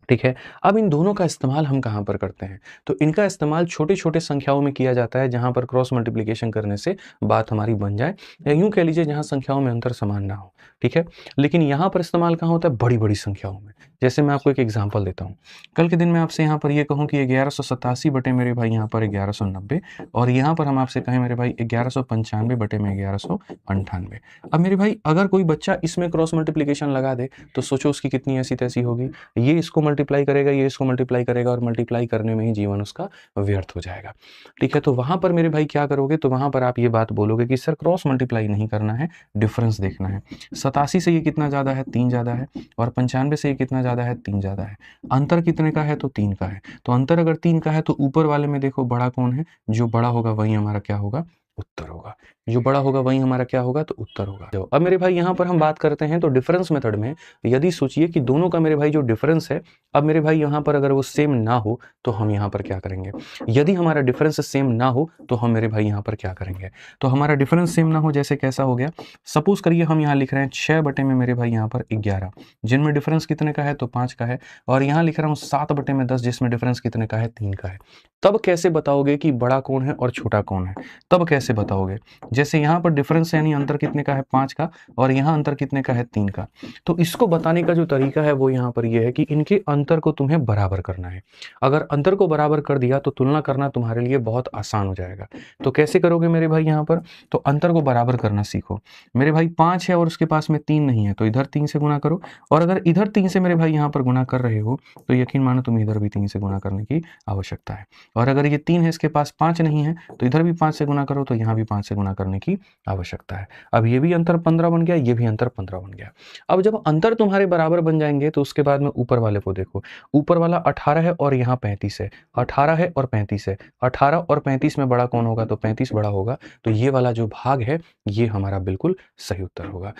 ठीक है, अब इन दोनों का इस्तेमाल हम कहाँ पर करते हैं, तो इनका इस्तेमाल छोटे-छोटे संख्याओं में किया जाता है जहाँ पर क्रॉस मल्टीप्लिकेशन करने से बात हमारी बन जाए, या यूँ कह लीजिए जहाँ संख्याओं में अंतर समान ना हो। ठीक है, लेकिन यहाँ पर इस्तेमाल कहाँ होता है, बड़ी-बड़ी संख्याओं में। जैसे मैं आपको एक एग्जांपल देता हूँ। कल के दिन मैं आपसे यहाँ पर ये कहूँ कि 1187 बटे मेरे भाई यहाँ पर 1190, और यहाँ पर हम आपसे कहें मेरे भाई 1195 बटे में 1198। अब मेरे भाई अगर कोई बच्चा इसमें क्रॉस मल्टीप्लिकेशन लगा दे तो सोचो उसकी कितनी ऐसी-तैसी होगी। ये इसको मल्टीप्लाई करेगा, ये इसको मल्टीप्लाई करेगा, और मल्टीप्लाई करने में ही जीवन उसका व्यर्थ हो जाएगा। ठीक है, तो वहाँ पर मेरे भाई क्या करोगे, तो वहाँ पर आप ये बात बोलोगे कि सर क्रॉस मल्टीप्लाई नहीं करना है, डिफरेंस देखना है। 87 से ये कितना ज़्यादा है, 3 ज़्यादा है, और 95 से ये कितना ज़्यादा है, 3 ज़्यादा है। अंतर कितने का है, तो 3 का है। तो अंतर अगर 3 का है तो ऊपर वाले में देखो बड़ा कौन है, जो बड़ा होगा वही हमारा क्या होगा, उत्तर होगा। जो बड़ा होगा वही हमारा क्या होगा, तो उत्तर होगा। तो अब मेरे भाई यहाँ पर हम बात करते हैं तो डिफरेंस मेथड में यदि सोचिए कि दोनों का मेरे भाई जो डिफरेंस है, अब मेरे भाई यहाँ पर अगर वो सेम ना हो तो हम यहाँ पर क्या करेंगे। यदि हमारा डिफरेंस सेम ना हो तो हम मेरे भाई यहाँ पर क्या करेंगे, तो हमारा डिफरेंस सेम ना हो जैसे कैसा हो गया, सपोज करिए हम यहाँ लिख रहे हैं 6 बटे में मेरे भाई यहाँ पर 11, जिनमें डिफरेंस कितने का है तो 5 का है, और यहाँ लिख रहा हूँ 7 बटे में 10 जिसमें डिफरेंस कितने का है, 3 का है। तब कैसे बताओगे कि बड़ा कौन है और छोटा कौन है, तब कैसे बताओगे, जैसे यहाँ पर डिफरेंस यानी अंतर कितने का है 5 का, और यहाँ अंतर कितने का है 3 का। तो इसको बताने का जो तरीका है वो यहाँ पर ये है कि इनके अंतर को तुम्हें बराबर करना है। अगर अंतर को बराबर कर दिया तो तुलना करना तुम्हारे लिए बहुत आसान हो जाएगा। तो कैसे करोगे मेरे भाई यहाँ पर, तो अंतर को बराबर करना सीखो। मेरे भाई 5 है और उसके पास में 3 नहीं है तो इधर 3 से गुणा करो, और अगर इधर 3 से मेरे भाई यहाँ पर गुणा कर रहे हो तो यकीन मानो तुम्हें इधर भी 3 से गुणा करने की आवश्यकता है। और अगर ये 3 है इसके पास 5 नहीं है तो इधर भी 5 से गुणा करो, तो यहाँ भी 5 से गुणा करने की आवश्यकता है। अब ये भी अंतर 15 बन गया, ये भी अंतर 15 बन गया। अब जब अंतर तुम्हारे बराबर बन जाएंगे तो उसके बाद में ऊपर वाले को देखो, ऊपर वाला 18 है और यहाँ 35 है, 18 है और 35 है, 18 और 35 में बड़ा कौन होगा, तो 35 बड़ा होगा। तो ये वाला जो भाग है ये हमारा बिल्कुल सही उत्तर होगा।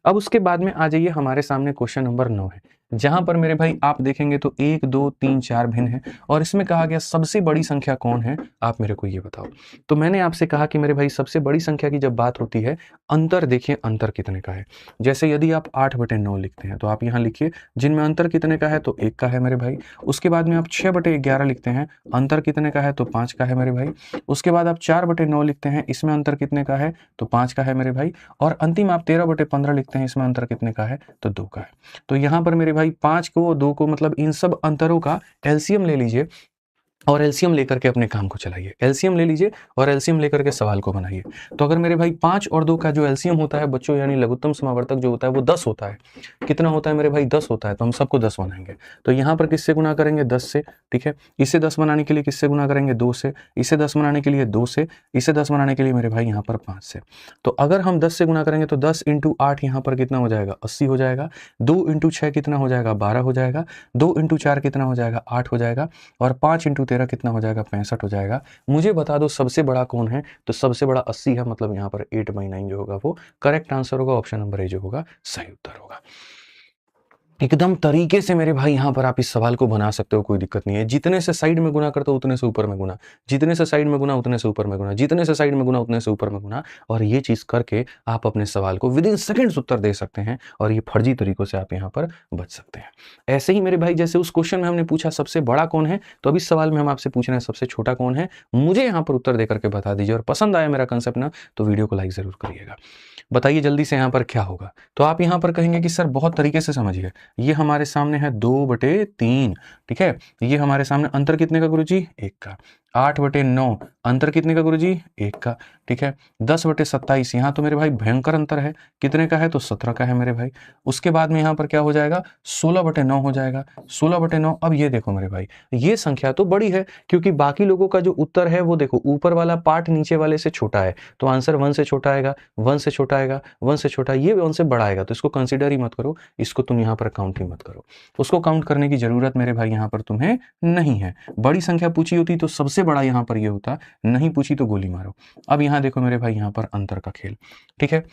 अब उसके बाद में आ जाइए, हमारे सामने क्वेश्चन नंबर 9 है, जहां पर मेरे भाई आप देखेंगे तो 1 2 3 4 भिन्न है, और इसमें कहा गया सबसे बड़ी संख्या कौन है, आप मेरे को ये बताओ। तो मैंने आपसे कहा कि मेरे भाई सबसे बड़ी संख्या की जब बात होती है, अंतर देखिए अंतर कितने का है। जैसे यदि आप 8/9 लिखते हैं तो आप यहाँ लिखिए जिनमें अंतर कितने का है, तो 1 का है मेरे भाई। उसके बाद में आप 6/11 लिखते हैं, अंतर कितने का है, तो 5 का है मेरे भाई। उसके बाद आप 4/9 लिखते हैं, इसमें अंतर कितने का है, तो 5 का है मेरे भाई। और अंतिम आप 13/15 लिखते हैं, इसमें अंतर कितने का है, तो 2 का है। तो यहाँ पर मेरे भाई 5 को 2 को मतलब इन सब अंतरों का एलसीएम ले लीजिए, और एलसीएम लेकर के अपने काम को चलाइए। एलसीएम ले लीजिए और एलसीएम लेकर के सवाल को बनाइए। तो अगर मेरे भाई 5 और 2 का जो एलसीएम होता है बच्चों, यानी लघुत्तम समावर्तक जो होता है वो 10 होता है। कितना होता है मेरे भाई? 10 होता है। तो हम सबको 10 बनाएंगे। तो यहाँ पर किससे गुना करेंगे? 10 से। ठीक है, इसे 10 बनाने के लिए किससे गुना करेंगे? 2 से। इसे 10 बनाने के लिए 2 से। इसे 10 बनाने के लिए मेरे भाई यहाँ पर 5 से। तो अगर हम 10 से गुना करेंगे तो 10 × 8 यहाँ पर कितना हो जाएगा? 80 हो जाएगा। 2 × 6 कितना हो जाएगा? 12 हो जाएगा। 2 × 4 कितना हो जाएगा? 8 हो जाएगा। और 5 × 13 कितना हो जाएगा? 65 हो जाएगा। मुझे बता दो सबसे बड़ा कौन है? तो सबसे बड़ा 80 है, मतलब यहाँ पर 8/9 जो होगा वो करेक्ट आंसर होगा। ऑप्शन नंबर ए जो होगा सही उत्तर होगा। एकदम तरीके से मेरे भाई यहाँ पर आप इस सवाल को बना सकते हो, कोई दिक्कत नहीं है। जितने से साइड में गुना करते हो उतने से ऊपर में गुना, जितने से साइड में गुना उतने से ऊपर में गुना, जितने से साइड में गुना उतने से ऊपर में गुना, और ये चीज करके आप अपने सवाल को विदिन सेकंड्स उत्तर दे सकते हैं और ये फर्जी तरीकों से आप यहाँ पर बच सकते हैं। ऐसे ही मेरे भाई जैसे उस क्वेश्चन में हमने पूछा सबसे बड़ा कौन है, तो अब इस सवाल में हम आपसे पूछ रहे हैं सबसे छोटा कौन है। मुझे यहाँ पर उत्तर देकर के बता दीजिए, और पसंद आया मेरा कंसेप्ट ना तो वीडियो को लाइक जरूर करिएगा। बताइए जल्दी से यहाँ पर क्या होगा। तो आप यहाँ पर कहेंगे कि सर बहुत तरीके से समझिए, ये हमारे सामने है 2/3। ठीक है, ये हमारे सामने अंतर कितने का गुरुजी? 1 का। 8/9 अंतर कितने का गुरुजी? 1 का। ठीक है, 10/27 यहाँ तो मेरे भाई भयंकर अंतर है, कितने का है? तो 17 का है मेरे भाई। उसके बाद में यहाँ पर क्या हो जाएगा? 16/9 हो जाएगा। 16/9। अब ये देखो मेरे भाई, ये संख्या तो बड़ी है, क्योंकि बाकी लोगों का जो उत्तर है वो देखो ऊपर वाला पार्ट नीचे वाले से छोटा है, तो आंसर 1 से छोटा आएगा, 1 से छोटा आएगा, 1 से छोटा, ये 1 से बड़ा आएगा। तो इसको कंसिडर ही मत करो, इसको तुम यहाँ पर काउंट ही मत करो। उसको काउंट करने की जरूरत मेरे भाई यहाँ पर तुम्हें नहीं है। बड़ी संख्या पूछी होती तो सबसे बड़ा यहाँ पर ये होता, नहीं पूछी तो गोली मारो। अब यहाँ देखो मेरे भाई यहाँ पर अंतर का खेल। ठीक है,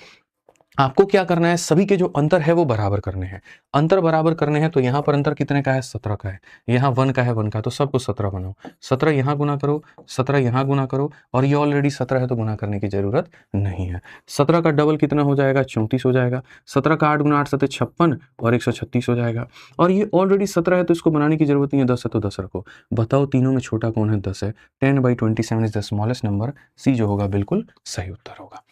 आपको क्या करना है? सभी के जो अंतर है वो बराबर करने हैं। अंतर बराबर करने हैं तो यहाँ पर अंतर कितने का है? 17 का है। यहाँ 1 का है, 1 का, तो सबको 17 बनाओ। 17 यहाँ गुना करो, 17 यहाँ गुना करो, और ये ऑलरेडी 17 है तो गुना करने की जरूरत नहीं है। 17 का डबल कितना हो जाएगा? 34 हो जाएगा। 17 का 8 × 8 = 56 और 136 हो जाएगा। और ये ऑलरेडी 17 है तो इसको बनाने की जरूरत नहीं है। 10 है तो 10 रखो। बताओ तीनों में छोटा कौन है? 10 है। 10/27 इज द स्मॉलेस्ट नंबर। सी जो होगा बिल्कुल सही उत्तर होगा।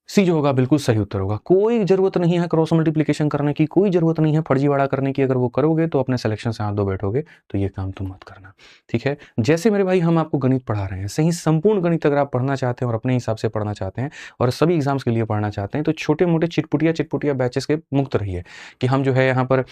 सी जो होगा बिल्कुल सही उत्तर होगा। कोई जरूरत नहीं है क्रॉस मल्टीप्लिकेशन करने की, कोई जरूरत नहीं है फर्जीवाड़ा करने की। अगर वो करोगे तो अपने सिलेक्शन से हाथ धो बैठोगे, तो ये काम तुम मत करना। ठीक है, जैसे मेरे भाई हम आपको गणित पढ़ा रहे हैं, सही संपूर्ण गणित अगर आप पढ़ना चाहते हैं और अपने हिसाब से पढ़ना चाहते हैं और सभी एग्जाम्स के लिए पढ़ना चाहते हैं, तो छोटे मोटे चिटपुटिया बैचेस के मुक्त रहिए कि हम जो है यहाँ पर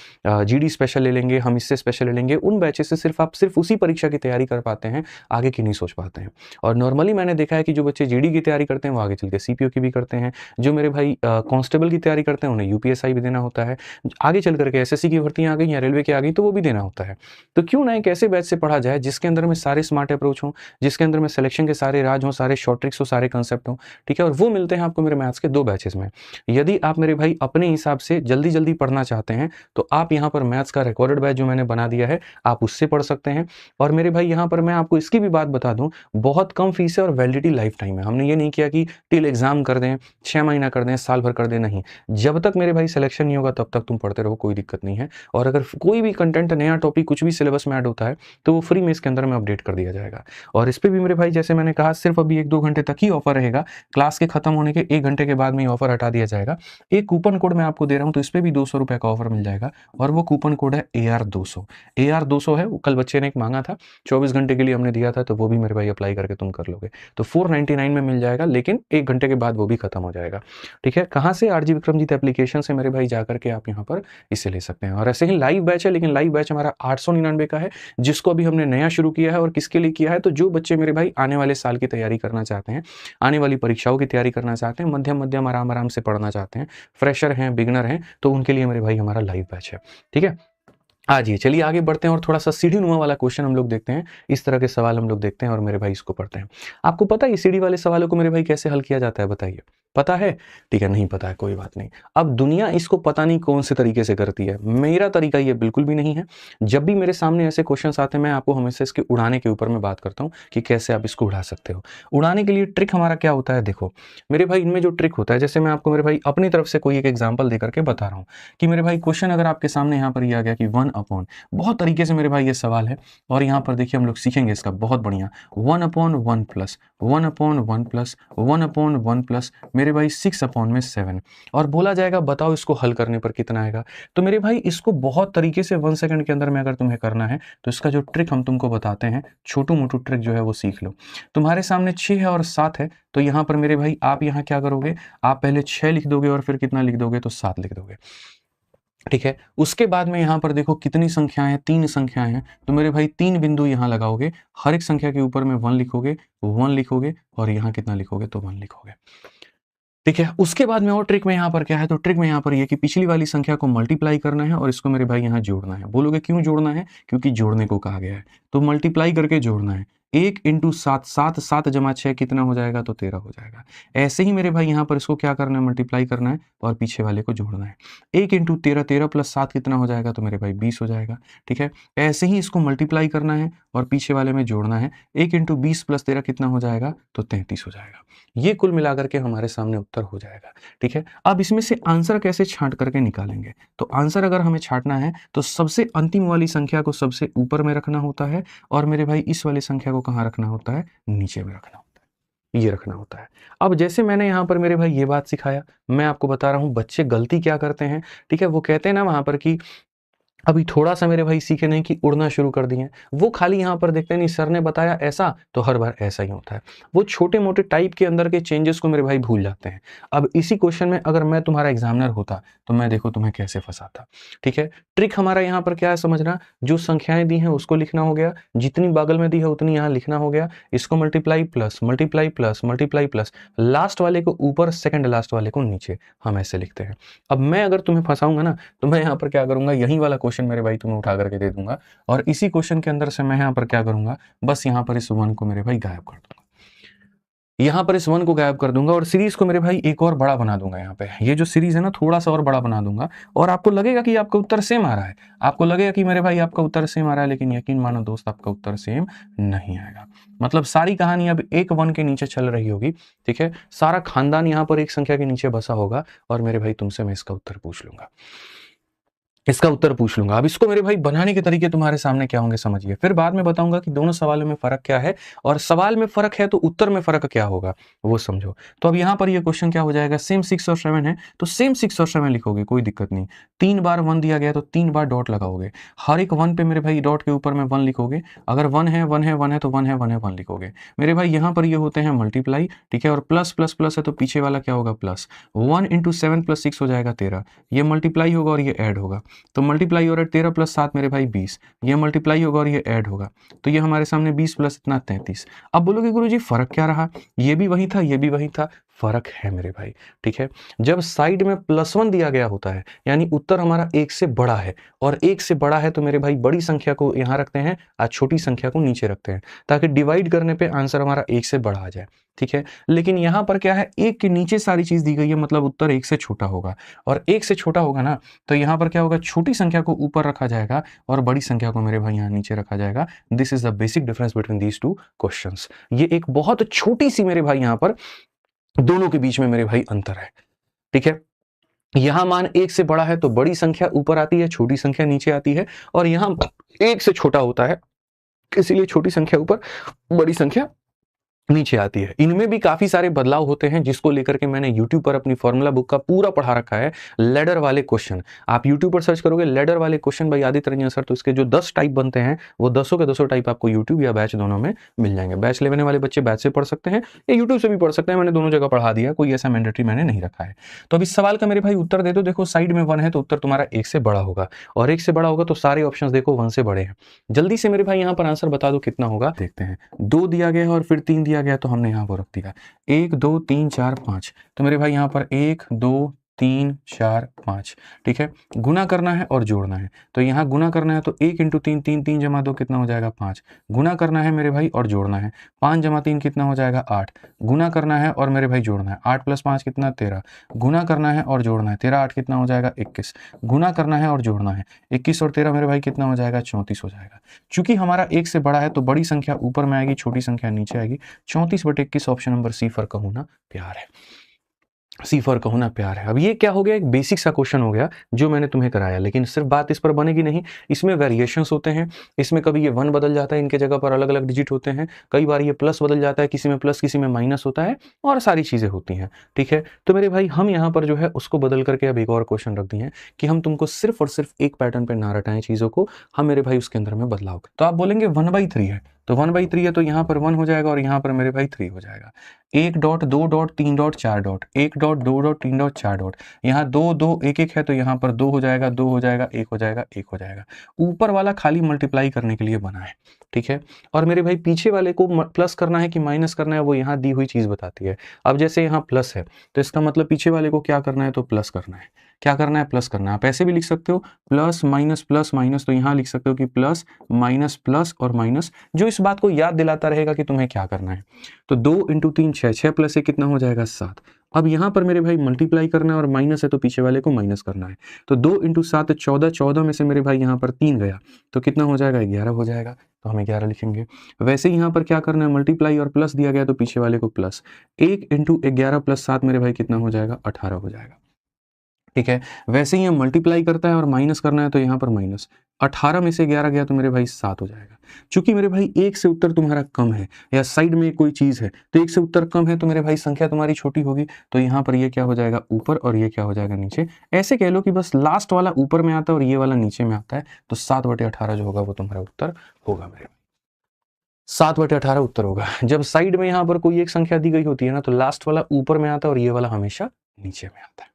जीडी स्पेशल ले लेंगे, हम इससे स्पेशल ले लेंगे। उन बैचेस से सिर्फ आप सिर्फ उसी परीक्षा की तैयारी कर पाते हैं, आगे की नहीं सोच पाते हैं। और नॉर्मली मैंने देखा है कि जो बच्चे जीडी की तैयारी करते हैं वो आगे चल के सीपीओ की भी करते हैं। जो मेरे भाई कांस्टेबल की तैयारी करते हैं उन्हें यूपीएसआई भी देना होता है। आगे चल करके एसएससी की भर्तियां आ गई या रेलवे की आ गई तो वो भी देना होता है। तो क्यों ना एक ऐसे बैच से पढ़ा जाए जिसके अंदर में सारे स्मार्ट अप्रोच हों, जिसके अंदर में सिलेक्शन के सारे राज हों, सारे शॉर्ट ट्रिक्स हो, सारे कंसेप्ट हों। ठीक है, और वो मिलते हैं आपको मेरे मैथ्स के 2 बैचेस में। यदि आप मेरे भाई अपने हिसाब से जल्दी जल्दी पढ़ना चाहते हैं तो आप यहाँ पर मैथ्स का रिकॉर्डेड बैच जो मैंने बना दिया है आप उससे पढ़ सकते हैं। और मेरे भाई यहाँ पर मैं आपको इसकी भी बात बता दूं, बहुत कम फीस है और वैलिडिटी लाइफ टाइम है। हमने ये नहीं किया कि टिल एग्जाम कर दें, 6 महीना कर दें, साल भर कर दें, नहीं। जब तक मेरे भाई सिलेक्शन नहीं होगा तब तक तुम पढ़ते रहो, कोई दिक्कत नहीं है। और अगर कोई भी कंटेंट, नया टॉपिक, कुछ भी सिलेबस में ऐड होता है तो वो फ्री में इसके अंदर में अपडेट कर दिया जाएगा। और इस पे भी मेरे भाई जैसे मैंने कहा सिर्फ अभी 1-2 घंटे तक ही ऑफर रहेगा। क्लास के खत्म होने के 1 घंटे के बाद में ऑफर हटा दिया जाएगा। एक कूपन कोड मैं आपको दे रहा हूं तो इस पे भी 200 रुपए का ऑफर मिल जाएगा, और वो कूपन कोड है AR200। AR200 है, वो कल बच्चे ने एक मांगा था, 24 घंटे के लिए हमने दिया था, तो वो भी मेरे भाई अप्लाई करके तुम कर लोगे तो 499 में मिल जाएगा, लेकिन 1 घंटे के बाद वो भी खत्म हो जाएगा। ठीक है, कहाँ से? आरजी विक्रमजीत एप्लीकेशन से मेरे भाई जाकर के आप यहाँ पर इसे ले सकते हैं। और ऐसे ही लाइव बैच है, लेकिन लाइव बैच हमारा 899 का है, जिसको अभी हमने नया शुरू किया है। और किसके लिए किया है? तो जो बच्चे मेरे भाई आने वाले साल की तैयारी करना चाहते हैं, आने वाली परीक्षाओं की तैयारी करना चाहते हैं, मध्यम मध्यम आराम आराम से पढ़ना चाहते हैं, फ्रेशर हैं, बिगनर हैं, तो उनके लिए मेरे भाई हमारा लाइव बैच है। ठीक है, आइए चलिए आगे बढ़ते हैं और थोड़ा सा सीढ़ी नुमा वाला क्वेश्चन हम लोग देखते हैं। इस तरह के सवाल हम लोग देखते हैं और मेरे भाई इसको पढ़ते हैं। आपको पता है सीढ़ी वाले सवालों को मेरे भाई कैसे हल किया जाता है? बताइए, पता है? ठीक है, नहीं पता है, कोई बात नहीं। अब दुनिया इसको पता नहीं कौन से तरीके से करती है, मेरा तरीका ये बिल्कुल भी नहीं है। जब भी मेरे सामने ऐसे क्वेश्चन आते हैं मैं आपको हमेशा इसके उड़ाने के ऊपर में बात करता हूँ कि कैसे आप इसको उड़ा सकते हो। उड़ाने के लिए ट्रिक हमारा क्या होता है? देखो मेरे भाई, इनमें जो ट्रिक होता है, जैसे मैं आपको मेरे भाई अपनी तरफ से कोई एक एग्जाम्पल दे करके बता रहा हूँ कि मेरे भाई क्वेश्चन अगर आपके सामने यहाँ पर ये आ गया कि 1/, बहुत तरीके से मेरे भाई ये सवाल है, और यहाँ पर देखिए हम लोग सीखेंगे इसका बहुत बढ़िया। 1/1 प्लस 1/1 प्लस 1/1 प्लस मेरे भाई 6/7 और बोला जाएगा बताओ इसको हल करने पर कितना आएगा। तो मेरे भाई इसको बहुत तरीके से 1 सेकंड के अंदर में अगर तुम्हें करना है तो इसका जो ट्रिक हम तुमको बताते हैं, छोटू मोटू ट्रिक जो है वो सीख लो। तुम्हारे सामने 6 है और 7 है, तो यहाँ पर मेरे भाई आप यहाँ क्या करोगे, आप पहले 6 लिख दोगे और फिर कितना लिख दोगे, तो 7 लिख दोगे। ठीक है, उसके बाद में यहाँ पर देखो कितनी संख्याएं हैं, 3 संख्याएं हैं, तो मेरे भाई 3 बिंदु यहाँ लगाओगे, हर एक संख्या के ऊपर में 1 लिखोगे, 1 लिखोगे और यहाँ कितना लिखोगे, तो 1 लिखोगे। ठीक है, उसके बाद में और ट्रिक में यहाँ पर क्या है, तो ट्रिक में यहाँ पर ये कि पिछली वाली संख्या को मल्टीप्लाई करना है और इसको मेरे भाई यहाँ जोड़ना है। बोलोगे क्यों जोड़ना है, क्योंकि जोड़ने को कहा गया है, तो मल्टीप्लाई करके जोड़ना है। 1 × 7, 7 7 × 6 कितना हो जाएगा, तो 13 हो जाएगा। ऐसे ही मेरे भाई यहाँ पर इसको क्या करना है, मल्टीप्लाई करना है और पीछे वाले को जोड़ना है। 1 × 13, 13 + 7 कितना हो जाएगा, तो मेरे भाई 20 हो जाएगा। ठीक है, ऐसे ही इसको मल्टीप्लाई करना है और पीछे वाले में जोड़ना है। 1 × 20 + 13 कितना हो जाएगा, तो 33 हो जाएगा। ये कुल मिलाकर के हमारे सामने उत्तर हो जाएगा। ठीक है, अब इसमें से आंसर कैसे छांट करके निकालेंगे, तो आंसर अगर हमें छांटना है तो सबसे अंतिम वाली संख्या को सबसे ऊपर में रखना होता है और मेरे भाई इस वाली संख्या को कहाँ रखना होता है, नीचे में रखना होता है, ये रखना होता है। अब जैसे मैंने यहाँ पर मेरे भाई ये बात सिखाया, मैं आपको बता रहा हूँ बच्चे गलती क्या करते हैं। ठीक है, वो कहते हैं ना वहाँ पर कि अभी थोड़ा-सा मेरे भाई सीखे नहीं कि उड़ना शुरू कर दिए। वो खाली यहाँ पर देखते नहीं, सर ने बताया ऐसा, तो हर बार ऐसा ही होता है। वो छोटे-मोटे टाइप के अंदर के चेंजेस को मेरे भाई भूल जाते हैं। अब इसी क्वेश्चन में अगर मैं तुम्हारा एग्ज़ामिनर होता, तो मैं देखो तुम्हें कैसे फँसाता। ठीक है, ट्रिक हमारा यहाँ पर क्या है समझना, जो संख्याएँ दी हैं उसको लिखना हो गया, जितनी बगल में दी है उतनी यहाँ लिखना हो गया, इसको multiply plus, multiply plus, multiply plus, last वाले को ऊपर, सेकंड लास्ट वाले को नीचे, हम ऐसे लिखते हैं। अब मैं अगर तुम्हें फँसाऊँगा ना, तो मैं यहाँ पर क्या करूँगा, यही वाला क्वेश्चन मेरे भाई तुम्हें उठा करके दे दूंगा और इसी क्वेश्चन के अंदर से मैं यहाँ पर क्या करूंगा, बस यहाँ पर इस 1 को मेरे भाई गायब कर दूंगा, यहाँ पर इस 1 को गायब कर दूंगा और सीरीज को मेरे भाई एक और बड़ा बना दूंगा। यहाँ पे ये जो सीरीज है ना, थोड़ा सा और बड़ा बना दूंगा और आपको लगेगा कि आपका उत्तर सेम आ रहा है, आपको लगेगा कि मेरे भाई आपका उत्तर सेम आ रहा है, लेकिन यकीन मानो दोस्त आपका उत्तर सेम नहीं आएगा। मतलब सारी कहानी अब एक 1 के नीचे चल रही होगी। ठीक है, सारा खानदान यहाँ पर एक संख्या के नीचे बसा होगा और मेरे भाई तुमसे मैं इसका उत्तर पूछ लूंगा, इसका उत्तर पूछ लूंगा। अब इसको मेरे भाई बनाने के तरीके तुम्हारे सामने क्या होंगे समझिए, फिर बाद में बताऊंगा कि दोनों सवालों में फर्क क्या है और सवाल में फर्क है तो उत्तर में फर्क क्या होगा वो समझो। तो अब यहाँ पर ये क्वेश्चन क्या हो जाएगा, सेम 6 और 7 है तो सेम 6 और 7 लिखोगे, कोई दिक्कत नहीं। 3 बार 1 दिया गया तो 3 बार डॉट लगाओगे, हर एक 1 पे मेरे भाई डॉट के ऊपर में 1 लिखोगे, अगर 1 है 1 है 1 है तो 1 है 1 है 1 लिखोगे। मेरे भाई यहाँ पर ये होते हैं मल्टीप्लाई। ठीक है, और प्लस प्लस प्लस है तो पीछे वाला क्या होगा, प्लस। 1 × 7 + 6 हो जाएगा 13, ये मल्टीप्लाई होगा और ये ऐड होगा, तो मल्टीप्लाई हो रहा है 13 + 7 मेरे भाई 20, ये मल्टीप्लाई होगा और ये ऐड होगा, तो ये हमारे सामने 20 प्लस इतना 33। अब बोलोगे गुरुजी फर्क क्या रहा, ये भी वही था ये भी वही था, फर्क है मेरे भाई। ठीक है, जब साइड में +1 दिया गया होता है यानी उत्तर हमारा 1 से बड़ा है, और 1 से बड़ा है तो मेरे भाई बड़ी संख्या को यहाँ रखते हैं और छोटी संख्या को नीचे रखते हैं, ताकि डिवाइड करने पे आंसर हमारा 1 से बड़ा आ जाए। ठीक है, लेकिन यहाँ पर क्या है, 1 के नीचे सारी चीज दी गई है, मतलब उत्तर 1 से छोटा होगा, और 1 से छोटा होगा ना तो यहाँ पर क्या होगा, छोटी संख्या को ऊपर रखा जाएगा और बड़ी संख्या को मेरे भाई यहाँ नीचे रखा जाएगा। This is the basic difference between these two questions. ये एक बहुत छोटी सी मेरे भाई यहाँ पर दोनों के बीच में मेरे भाई अंतर है। ठीक है, यहां मान 1 से बड़ा है तो बड़ी संख्या ऊपर आती है, छोटी संख्या नीचे आती है, और यहां 1 से छोटा होता है इसीलिए छोटी संख्या ऊपर, बड़ी संख्या नीचे आती है। इनमें भी काफी सारे बदलाव होते हैं जिसको लेकर के मैंने YouTube पर अपनी फॉर्मूला बुक का पूरा पढ़ा रखा है। लैडर वाले क्वेश्चन आप YouTube पर सर्च करोगे, लैडर वाले question by Aditya Ranjan sir, तो इसके जो 10 टाइप बनते हैं वो 10 के 10 टाइप आपको YouTube या बैच दोनों में मिल जाएंगे। बैच लेने वाले बच्चे बैच से पढ़ सकते हैं या YouTube से भी पढ़ सकते हैं, मैंने दोनों जगह पढ़ा दिया, कोई ऐसा मैंडेटरी मैंने नहीं रखा है। तो अब इस सवाल का मेरे भाई उत्तर दे दो। देखो साइड में 1 है तो उत्तर तुम्हारा 1 से बड़ा होगा, और 1 से बड़ा होगा तो सारे ऑप्शन देखो 1 से बड़े हैं। जल्दी से मेरे भाई यहाँ पर आंसर बता दो कितना होगा, देखते हैं। 2 दिया गया है और फिर 3 दिया गया तो हमने यहाँ पर रख दिया 1 2 3 4 5, तो मेरे भाई यहाँ पर 1 2 3 4 5। ठीक है, गुना करना है और जोड़ना है, तो यहाँ गुना करना है तो 1 × 3 3 3 × 2 कितना हो जाएगा 5, गुना करना है मेरे भाई और जोड़ना है, 5 × 3 कितना हो जाएगा 8, गुना करना है और मेरे भाई जोड़ना है, 8 + 5 कितना 13, गुना करना है और जोड़ना है, 13 8 कितना हो जाएगा 21, गुना करना है और जोड़ना है, 21 और 13 मेरे भाई कितना हो जाएगा 34 हो जाएगा। चूंकि हमारा 1 से बड़ा है तो बड़ी संख्या ऊपर में आएगी, छोटी संख्या नीचे आएगी। 34/21 ऑप्शन नंबर सी फॉर कहूं ना प्यार है। सी फॉर कहो ना प्यार है। अब ये क्या हो गया, एक बेसिक सा क्वेश्चन हो गया जो मैंने तुम्हें कराया, लेकिन सिर्फ बात इस पर बनेगी नहीं, इसमें वेरिएशंस होते हैं। इसमें कभी ये 1 बदल जाता है, इनके जगह पर अलग अलग डिजिट होते हैं, कई बार ये प्लस बदल जाता है, किसी में प्लस किसी में माइनस होता है, और सारी चीज़ें होती हैं। ठीक है, तो मेरे भाई हम यहाँ पर जो है उसको बदल करके अब एक और क्वेश्चन रख दिए हैं कि हम तुमको सिर्फ और सिर्फ एक पैटर्न पर ना रटाएं चीज़ों को, हम मेरे भाई उसके अंदर में बदलाव करें। तो आप बोलेंगे 1/3 है, तो 1/3 है तो यहाँ पर 1 हो जाएगा और यहाँ पर मेरे भाई 3 हो जाएगा। 1 dot 2 dot 3 dot 4 dot, 1 dot 2 dot 3 dot 4 dot, यहाँ 2 2 1 1 है तो यहाँ पर 2 हो जाएगा, 2 हो जाएगा, 1 हो जाएगा, 1 हो जाएगा। ऊपर वाला खाली मल्टीप्लाई करने के लिए बना है। ठीक है, और मेरे भाई पीछे वाले को प्लस करना है कि माइनस करना है वो यहाँ दी हुई चीज़ बताती है। अब जैसे यहाँ प्लस है तो इसका मतलब पीछे वाले को क्या करना है, तो प्लस करना है। क्या करना है, प्लस करना है। आप ऐसे भी लिख सकते हो प्लस माइनस, तो यहाँ लिख सकते हो कि प्लस माइनस और माइनस, जो इस बात को याद दिलाता रहेगा कि तुम्हें क्या करना है। तो 2 × 3 6, 6 प्लस 1 कितना हो जाएगा 7। अब यहाँ पर मेरे भाई मल्टीप्लाई करना है और माइनस है तो पीछे वाले को माइनस करना है। तो 2 × 7 14, 14 में से मेरे भाई यहाँ पर 3 गया तो कितना हो जाएगा, 11 हो जाएगा, तो हम 11 लिखेंगे। वैसे ही यहाँ पर क्या करना है, मल्टीप्लाई और प्लस दिया गया तो पीछे वाले को प्लस, 1 × 11 + 7 मेरे भाई कितना हो जाएगा, 18 हो जाएगा। ठीक है, वैसे ही हम मल्टीप्लाई करता है और माइनस करना है तो यहाँ पर माइनस, 18 में से 11 गया तो मेरे भाई 7 हो जाएगा। चूंकि मेरे भाई 1 से उत्तर तुम्हारा कम है या साइड में कोई चीज़ है तो 1 से उत्तर कम है तो मेरे भाई संख्या तुम्हारी छोटी होगी, तो यहाँ पर ये क्या हो जाएगा ऊपर और ये क्या हो जाएगा नीचे। ऐसे कह लो कि बस लास्ट वाला ऊपर में आता है और ये वाला नीचे में आता है, तो 7/18 जो होगा वो तुम्हारा उत्तर होगा मेरे। 7/18 उत्तर होगा। जब साइड में यहाँ पर कोई एक संख्या दी गई होती है ना तो लास्ट वाला ऊपर में आता है और ये वाला हमेशा नीचे में आता है।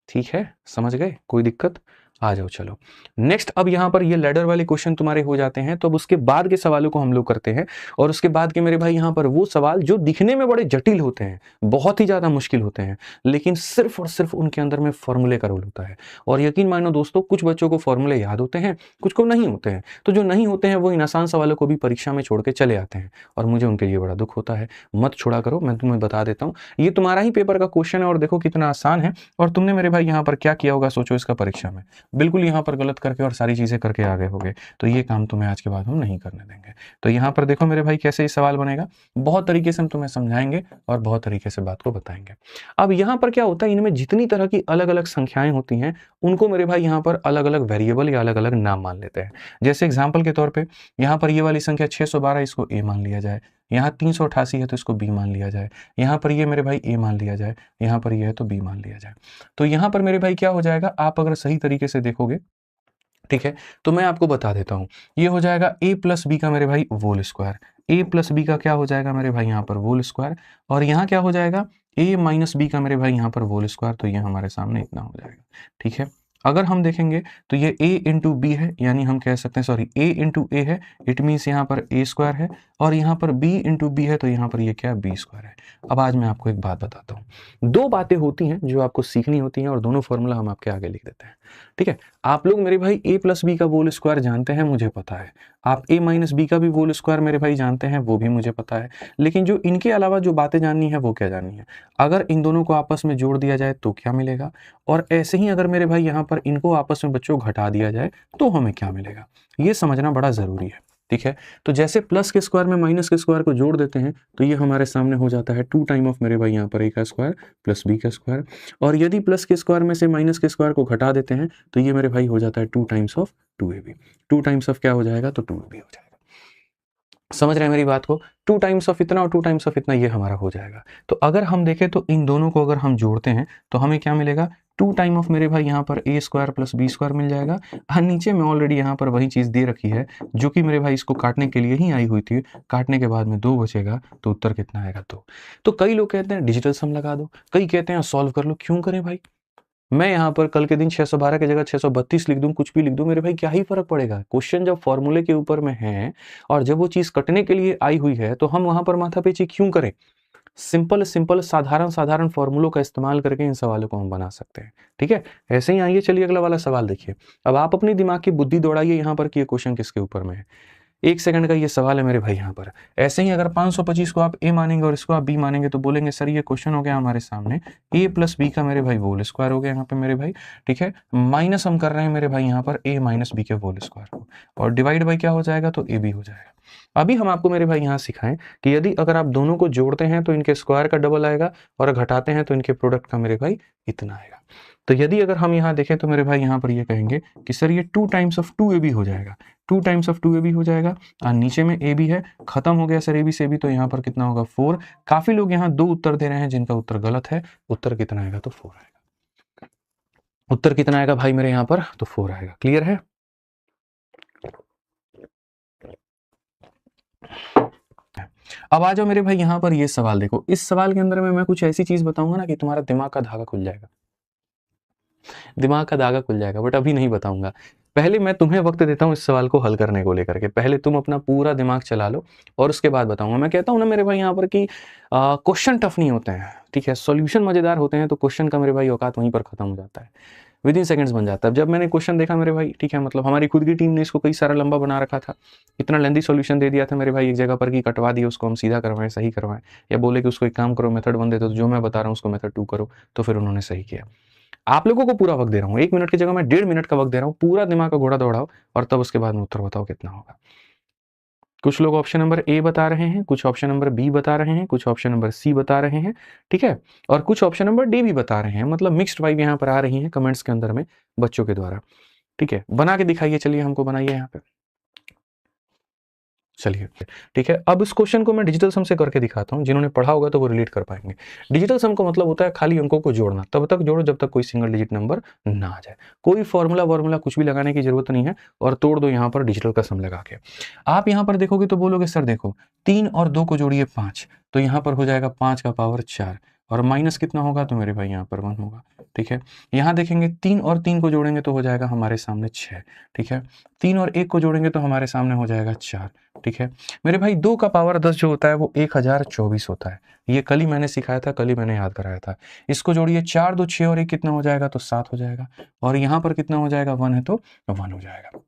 ठीक है, समझ गए, कोई दिक्कत? आ जाओ चलो नेक्स्ट। अब यहाँ पर ये लैडर वाले क्वेश्चन तुम्हारे हो जाते हैं, तो अब उसके बाद के सवालों को हम लोग करते हैं। और उसके बाद के मेरे भाई यहाँ पर वो सवाल जो दिखने में बड़े जटिल होते हैं, बहुत ही ज्यादा मुश्किल होते हैं, लेकिन सिर्फ और सिर्फ उनके अंदर में फॉर्मूले का रोल होता है। और यकीन मानो दोस्तों, कुछ बच्चों को फॉर्मूले याद होते हैं, कुछ को नहीं होते हैं। तो जो नहीं होते हैं वो इन आसान सवालों को भी परीक्षा में छोड़ के चले आते हैं, और मुझे उनके लिए बड़ा दुख होता है। मत छोड़ा करो, मैं तुम्हें बता देता हूँ, ये तुम्हारा ही पेपर का क्वेश्चन है और देखो कितना आसान है। और तुमने मेरे भाई यहाँ पर क्या किया होगा, सोचो इसका परीक्षा में बिल्कुल यहाँ पर गलत करके और सारी चीजें करके आ गए होगे। तो ये काम तुम्हें आज के बाद हम नहीं करने देंगे। तो यहाँ पर देखो मेरे भाई कैसे ये सवाल बनेगा, बहुत तरीके से हम तुम्हें समझाएंगे और बहुत तरीके से बात को बताएंगे। अब यहाँ पर क्या होता है, इनमें जितनी तरह की अलग अलग संख्याएं होती हैं उनको मेरे भाई यहाँ पर अलग अलग वेरिएबल या अलग अलग नाम मान लेते हैं। जैसे एग्जाम्पल के तौर पर यहाँ पर ये वाली संख्या 612, इसको ए मान लिया जाए। यहाँ 388 है तो इसको बी मान लिया जाए। यहाँ पर ये मेरे भाई ए मान लिया जाए, यहाँ पर ये है तो बी मान लिया जाए। तो यहाँ पर मेरे भाई क्या हो जाएगा, आप अगर सही तरीके से देखोगे, ठीक है, तो मैं आपको बता देता हूं, ये हो जाएगा a + b का मेरे भाई होल स्क्वायर। a + b का क्या हो जाएगा मेरे भाई यहाँ पर होल स्क्वायर, और यहाँ क्या हो जाएगा a - b का मेरे भाई यहाँ पर होल स्क्वायर। तो ये हमारे सामने इतना हो जाएगा। ठीक है, अगर हम देखेंगे तो ये a × b है, यानी हम कह सकते हैं सॉरी a × a है, इट मीन्स यहाँ पर a स्क्वायर है, और यहाँ पर b × b है तो यहाँ पर ये क्या है, b स्क्वायर है। अब आज मैं आपको एक बात बताता हूँ, दो बातें होती हैं जो आपको सीखनी होती हैं और दोनों फॉर्मूला हम आपके आगे लिख देते हैं। ठीक है, आप लोग मेरे भाई a + b का होल स्क्वायर जानते हैं, मुझे पता है। आप a - b का भी होल स्क्वायर मेरे भाई जानते हैं, वो भी मुझे पता है। लेकिन जो इनके अलावा जो बातें जाननी है वो क्या जाननी है, अगर इन दोनों को आपस में जोड़ दिया जाए तो क्या मिलेगा, और ऐसे ही अगर मेरे भाई यहाँ पर इनको आपस में बच्चों घटा दिया जाए तो हमें क्या मिलेगा, ये समझना बड़ा जरूरी है। ठीक है, तो जैसे प्लस के स्क्वायर में माइनस के स्क्वायर को जोड़ देते हैं तो ये हमारे सामने हो जाता है 2 टाइम ऑफ मेरे भाई यहाँ पर a का स्क्वायर प्लस b का स्क्वायर, और यदि प्लस के स्क्वायर में से माइनस के स्क्वायर को घटा देते हैं तो ये मेरे भाई हो जाता है 2 times of 2ab। 2 times of क्या हो जाएगा, तो 2ab हो जाएगा। समझ रहे हैं मेरी बात को, 2 टाइम्स ऑफ इतना और 2 टाइम्स ऑफ इतना, ये हमारा हो जाएगा। तो अगर हम देखें तो इन दोनों को अगर हम जोड़ते हैं तो हमें क्या मिलेगा, 2 टाइम ऑफ मेरे भाई यहाँ पर a square plus b square मिल जाएगा। हाँ, नीचे में ऑलरेडी यहाँ पर वही चीज़ दे रखी है जो कि मेरे भाई इसको काटने के लिए ही आई हुई थी। काटने के बाद में 2 बचेगा तो उत्तर कितना आएगा, 2। तो कई लोग कहते हैं डिजिटल सम लगा दो, कई कहते हैं सॉल्व कर लो। क्यों करें भाई, मैं यहाँ पर कल के दिन 612 की जगह 632 लिख दूं, कुछ भी लिख दूं, मेरे भाई क्या ही फर्क पड़ेगा। क्वेश्चन जब फॉर्मूले के ऊपर में है और जब वो चीज कटने के लिए आई हुई है तो हम वहां पर माथापेची क्यों करें। सिंपल सिंपल साधारण साधारण फॉर्मूलों का इस्तेमाल करके इन सवालों को हम बना सकते हैं। ठीक है, ऐसे ही आइए चलिए अगला वाला सवाल देखिए। अब आप अपनी दिमाग की बुद्धि दौड़ाइए यहाँ पर कि ये क्वेश्चन किसके ऊपर में है। 1 सेकंड का ये सवाल है मेरे भाई यहाँ पर। ऐसे ही अगर 525 को आप a मानेंगे और इसको आप b मानेंगे तो बोलेंगे सर ये क्वेश्चन हो गया हमारे सामने a प्लस बी का मेरे भाई होल स्क्वायर हो गया यहाँ पे मेरे भाई, ठीक है। माइनस हम कर रहे हैं मेरे भाई यहाँ पर a माइनस बी के होल स्क्वायर को, और डिवाइड बाई क्या हो जाएगा तो ab हो जाएगा। अभी हम आपको मेरे भाई यहाँ सिखाएं कि यदि अगर आप दोनों को जोड़ते हैं तो इनके स्क्वायर का डबल आएगा और घटाते हैं तो इनके प्रोडक्ट का मेरे भाई इतना आएगा। तो यदि अगर हम यहाँ देखें तो मेरे भाई यहाँ पर ये कहेंगे कि सर ये 2 टाइम्स ऑफ 2ab हो जाएगा, 2 टाइम्स ऑफ 2ab हो जाएगा, और नीचे में ab है, खत्म हो गया सर ab से ab, तो यहाँ पर कितना होगा 4। काफी लोग यहाँ 2 उत्तर दे रहे हैं जिनका उत्तर गलत है। उत्तर कितना आएगा तो 4 आएगा। उत्तर कितना आएगा भाई मेरे यहाँ पर तो 4 आएगा। क्लियर है? अब आ जाओ मेरे भाई यहाँ पर ये सवाल देखो। इस सवाल के अंदर में मैं कुछ ऐसी चीज बताऊंगा ना कि तुम्हारा दिमाग का धागा खुल जाएगा, दिमाग का धागा खुल जाएगा, बट अभी नहीं बताऊंगा। पहले मैं तुम्हें वक्त देता हूं इस सवाल को हल करने को लेकर के, पहले तुम अपना पूरा दिमाग चला लो और उसके बाद बताऊंगा। मैं कहता हूं ना मेरे भाई यहाँ पर कि क्वेश्चन टफ नहीं होते हैं, ठीक है, सॉल्यूशन मजेदार होते हैं, तो क्वेश्चन का मेरे भाई औकात वहीं पर खत्म हो जाता है, विद इन सेकंड्स बन जाता है। जब मैंने क्वेश्चन देखा मेरे भाई, ठीक है, मतलब हमारी खुद की टीम ने इसको कई सारा लंबा बना रखा था, इतना लेंदी सॉल्यूशन दे दिया था मेरे भाई एक जगह पर कि कटवा दिए उसको, हम सीधा करवाएं, सही करवाएं, या बोले कि उसको एक काम करो मेथड 1 दे दो, तो जो मैं बता रहा हूँ उसको मेथड 2 करो, तो फिर उन्होंने सही किया। आप लोगों को पूरा वक्त दे रहा हूँ, 1 मिनट की जगह मैं 1.5 मिनट का वक्त दे रहा हूँ, पूरा दिमाग का घोड़ा दौड़ाओ और तब उसके बाद में उत्तर बताओ कितना होगा। कुछ लोग ऑप्शन नंबर ए बता रहे हैं, कुछ ऑप्शन नंबर बी बता रहे हैं, कुछ ऑप्शन नंबर सी बता रहे हैं, ठीक है, और कुछ ऑप्शन नंबर डी भी बता रहे हैं। मतलब मिक्स्ड वाइब यहाँ पर आ रही है कमेंट्स के अंदर में बच्चों के द्वारा, ठीक है। बना के दिखाइए, चलिए हमको बनाइए यहाँ पे, चलिए ठीक है। अब इस क्वेश्चन को मैं डिजिटल सम से करके दिखाता हूं, जिन्होंने पढ़ा होगा तो वो रिलेट कर पाएंगे। डिजिटल सम का मतलब होता है खाली अंकों को जोड़ना, तब तक जोड़ो जब तक कोई सिंगल डिजिट नंबर ना आ जाए। कोई फॉर्मूला कुछ भी लगाने की जरूरत नहीं है, और तोड़ दो यहाँ पर डिजिटल का सम लगा के। आप यहाँ पर देखोगे तो बोलोगे सर देखो 3 और 2 को जोड़िए 5, तो यहाँ पर हो जाएगा 5 का पावर 4, और माइनस कितना होगा तो मेरे भाई यहाँ पर 1 होगा, ठीक है। यहाँ देखेंगे 3 और 3 को जोड़ेंगे तो हो जाएगा हमारे सामने 6, ठीक है। 3 और 1 को जोड़ेंगे तो हमारे सामने हो जाएगा 4, ठीक है। मेरे भाई 2 का पावर 10 जो होता है वो 1024 होता है। ये कल ही मैंने सिखाया था, कल ही मैंने याद कराया था। इसको जोड़िए 4 2 6 और 1 कितना हो जाएगा तो 7 हो जाएगा, और यहाँ पर कितना हो जाएगा 1 है तो 1 हो जाएगा,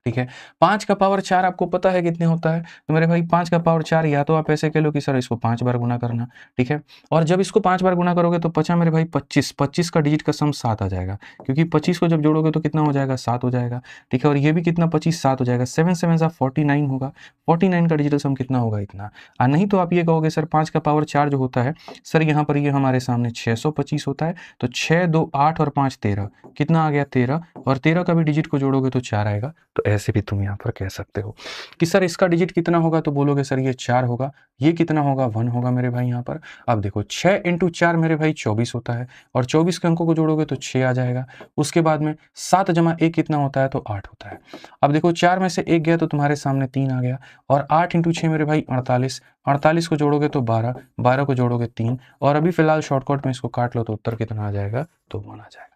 ठीक है। 5 का पावर 4 आपको पता है कितने होता है, तो मेरे भाई 5 का पावर 4 या तो आप ऐसे कह लो कि सर इसको 5 बार गुना करना, ठीक है। और जब इसको 5 बार गुना करोगे तो बचा मेरे भाई 25, 25 का डिजिट का सम 7 आ जाएगा, क्योंकि 25 को जब जोड़ोगे तो कितना हो जाएगा 7 हो जाएगा, ठीक है। और ये भी कितना 25 7 हो जाएगा, 7 7 49 होगा, 49 का डिजिटल सम कितना होगा इतना। नहीं तो आप ये कहोगे सर 5 का पावर 4 जो होता है सर यहाँ पर ये हमारे सामने 625 होता है, तो 6 2 8 और 5 13, कितना आ गया 13, और 13 का भी डिजिट को जोड़ोगे तो 4 आएगा। तो ऐसे भी तुम यहाँ पर कह सकते हो कि सर इसका डिजिट कितना होगा, तो बोलोगे सर ये 4 होगा, ये कितना होगा 1 होगा मेरे भाई यहाँ पर। अब देखो 6 × 4 मेरे भाई 24 होता है, और 24 के अंकों को जोड़ोगे तो 6 आ जाएगा। उसके बाद में 7 + 1 कितना होता है तो 8 होता है। अब देखो 4 में से 1 गया तो तुम्हारे सामने 3 आ गया, और 8 × 6 मेरे भाई 48, 48 को जोड़ोगे तो 12, 12 को जोड़ोगे 3, और अभी फिलहाल शॉर्टकट में इसको काट लो तो उत्तर कितना आ जाएगा तो 1 आ जाएगा।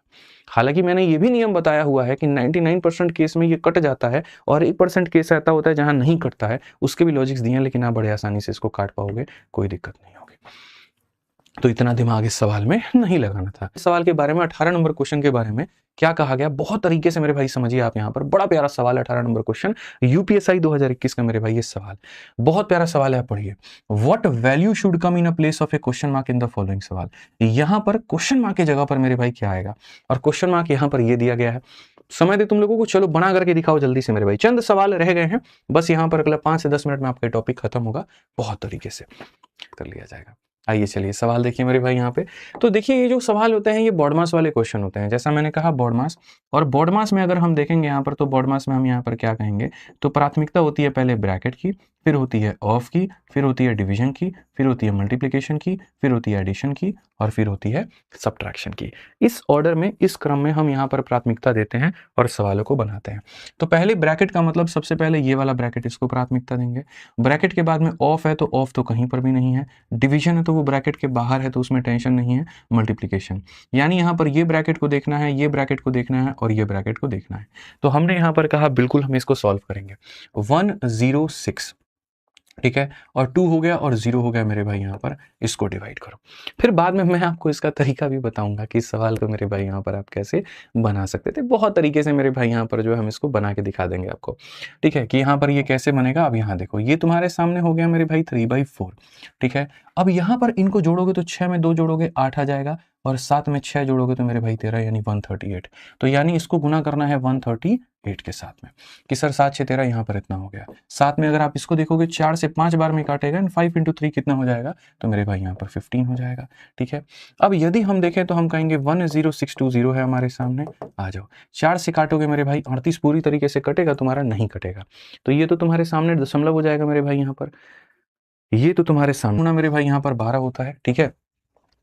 हालांकि मैंने ये भी नियम बताया हुआ है कि 99% केस में ये कट जाता है, और 1% केस ऐसा होता है जहां नहीं कटता है, उसके भी लॉजिक्स दिए हैं, लेकिन आप बड़े आसानी से इसको काट पाओगे, कोई दिक्कत नहीं होगी। तो इतना दिमाग इस सवाल में नहीं लगाना था। इस सवाल के बारे में 18 नंबर क्वेश्चन के बारे में क्या कहा गया, बहुत तरीके से मेरे भाई समझिए आप यहाँ पर। बड़ा प्यारा सवाल है 18 नंबर क्वेश्चन, यूपीएससी 2021 का मेरे भाई ये सवाल बहुत प्यारा सवाल है, आप पढ़िए। What value should come in a place of A question mark in the following. सवाल यहाँ पर क्वेश्चन मार्क की जगह पर मेरे भाई क्या आएगा, और क्वेश्चन मार्क यहाँ पर ये दिया गया है। समय दे तुम लोगों को, चलो बना करके दिखाओ जल्दी से मेरे भाई, चंद सवाल रह गए हैं बस, यहाँ पर अगला 5 से 10 मिनट में आपका टॉपिक खत्म होगा, बहुत तरीके से कर लिया जाएगा। आइए चलिए सवाल देखिए मेरे भाई यहाँ पे। तो देखिए ये जो सवाल होते हैं ये बॉडमास वाले क्वेश्चन होते हैं, जैसा मैंने कहा बॉडमास। और बॉडमास में अगर हम देखेंगे यहाँ पर, तो बॉडमास में हम यहाँ पर क्या कहेंगे, तो प्राथमिकता होती है पहले ब्रैकेट की, फिर होती है ऑफ की, फिर होती है डिवीजन की, फिर होती है मल्टीप्लिकेशन की, फिर होती है एडिशन की, और फिर होती है सब्ट्रैक्शन की। इस ऑर्डर में, इस क्रम में हम यहाँ पर प्राथमिकता देते हैं और सवालों को बनाते हैं। तो पहले ब्रैकेट का मतलब सबसे पहले ये वाला ब्रैकेट, इसको प्राथमिकता देंगे। ब्रैकेट के बाद में ऑफ है तो ऑफ तो कहीं पर भी नहीं है, डिवीजन है तो वो ब्रैकेट के बाहर है तो उसमें टेंशन नहीं है, मल्टीप्लिकेशन यानी यहाँ पर ये ब्रैकेट को देखना है, ये ब्रैकेट को देखना है, और ये ब्रैकेट को देखना है। तो हमने यहाँ पर कहा बिल्कुल हम इसको सॉल्व करेंगे। 106 ठीक है, और 2 हो गया और 0 हो गया मेरे भाई यहाँ पर, इसको डिवाइड करो। फिर बाद में मैं आपको इसका तरीका भी बताऊँगा कि इस सवाल को मेरे भाई यहाँ पर आप कैसे बना सकते थे। बहुत तरीके से मेरे भाई यहाँ पर जो है हम इसको बना के दिखा देंगे आपको। ठीक है, कि यहाँ पर ये कैसे बनेगा। अब यहाँ देखो, ये तुम्हारे सामने हो गया मेरे भाई 3/4। ठीक है, अब यहाँ पर इनको जोड़ोगे तो 6 में 2 जोड़ोगे 8 आ जाएगा, और 7 में 6 जोड़ोगे तो मेरे भाई 13, यानी 138। तो यानी इसको गुना करना है 138 के साथ में, कि सर 7 6 13 यहाँ पर इतना हो गया। साथ में अगर आप इसको देखोगे 4 से 5 बार में काटेगा, एंड 5 × 3 कितना हो जाएगा, तो मेरे भाई यहाँ पर 15 हो जाएगा। ठीक है, अब यदि हम देखें तो हम कहेंगे 10620 है हमारे सामने। आ जाओ, 4 से काटोगे मेरे भाई 38 पूरी तरीके से कटेगा तुम्हारा, नहीं कटेगा। तो ये तो तुम्हारे सामने दशमलव हो जाएगा मेरे भाई यहाँ पर, ये तो तुम्हारे सामने मेरे भाई यहाँ पर 12 होता है। ठीक है,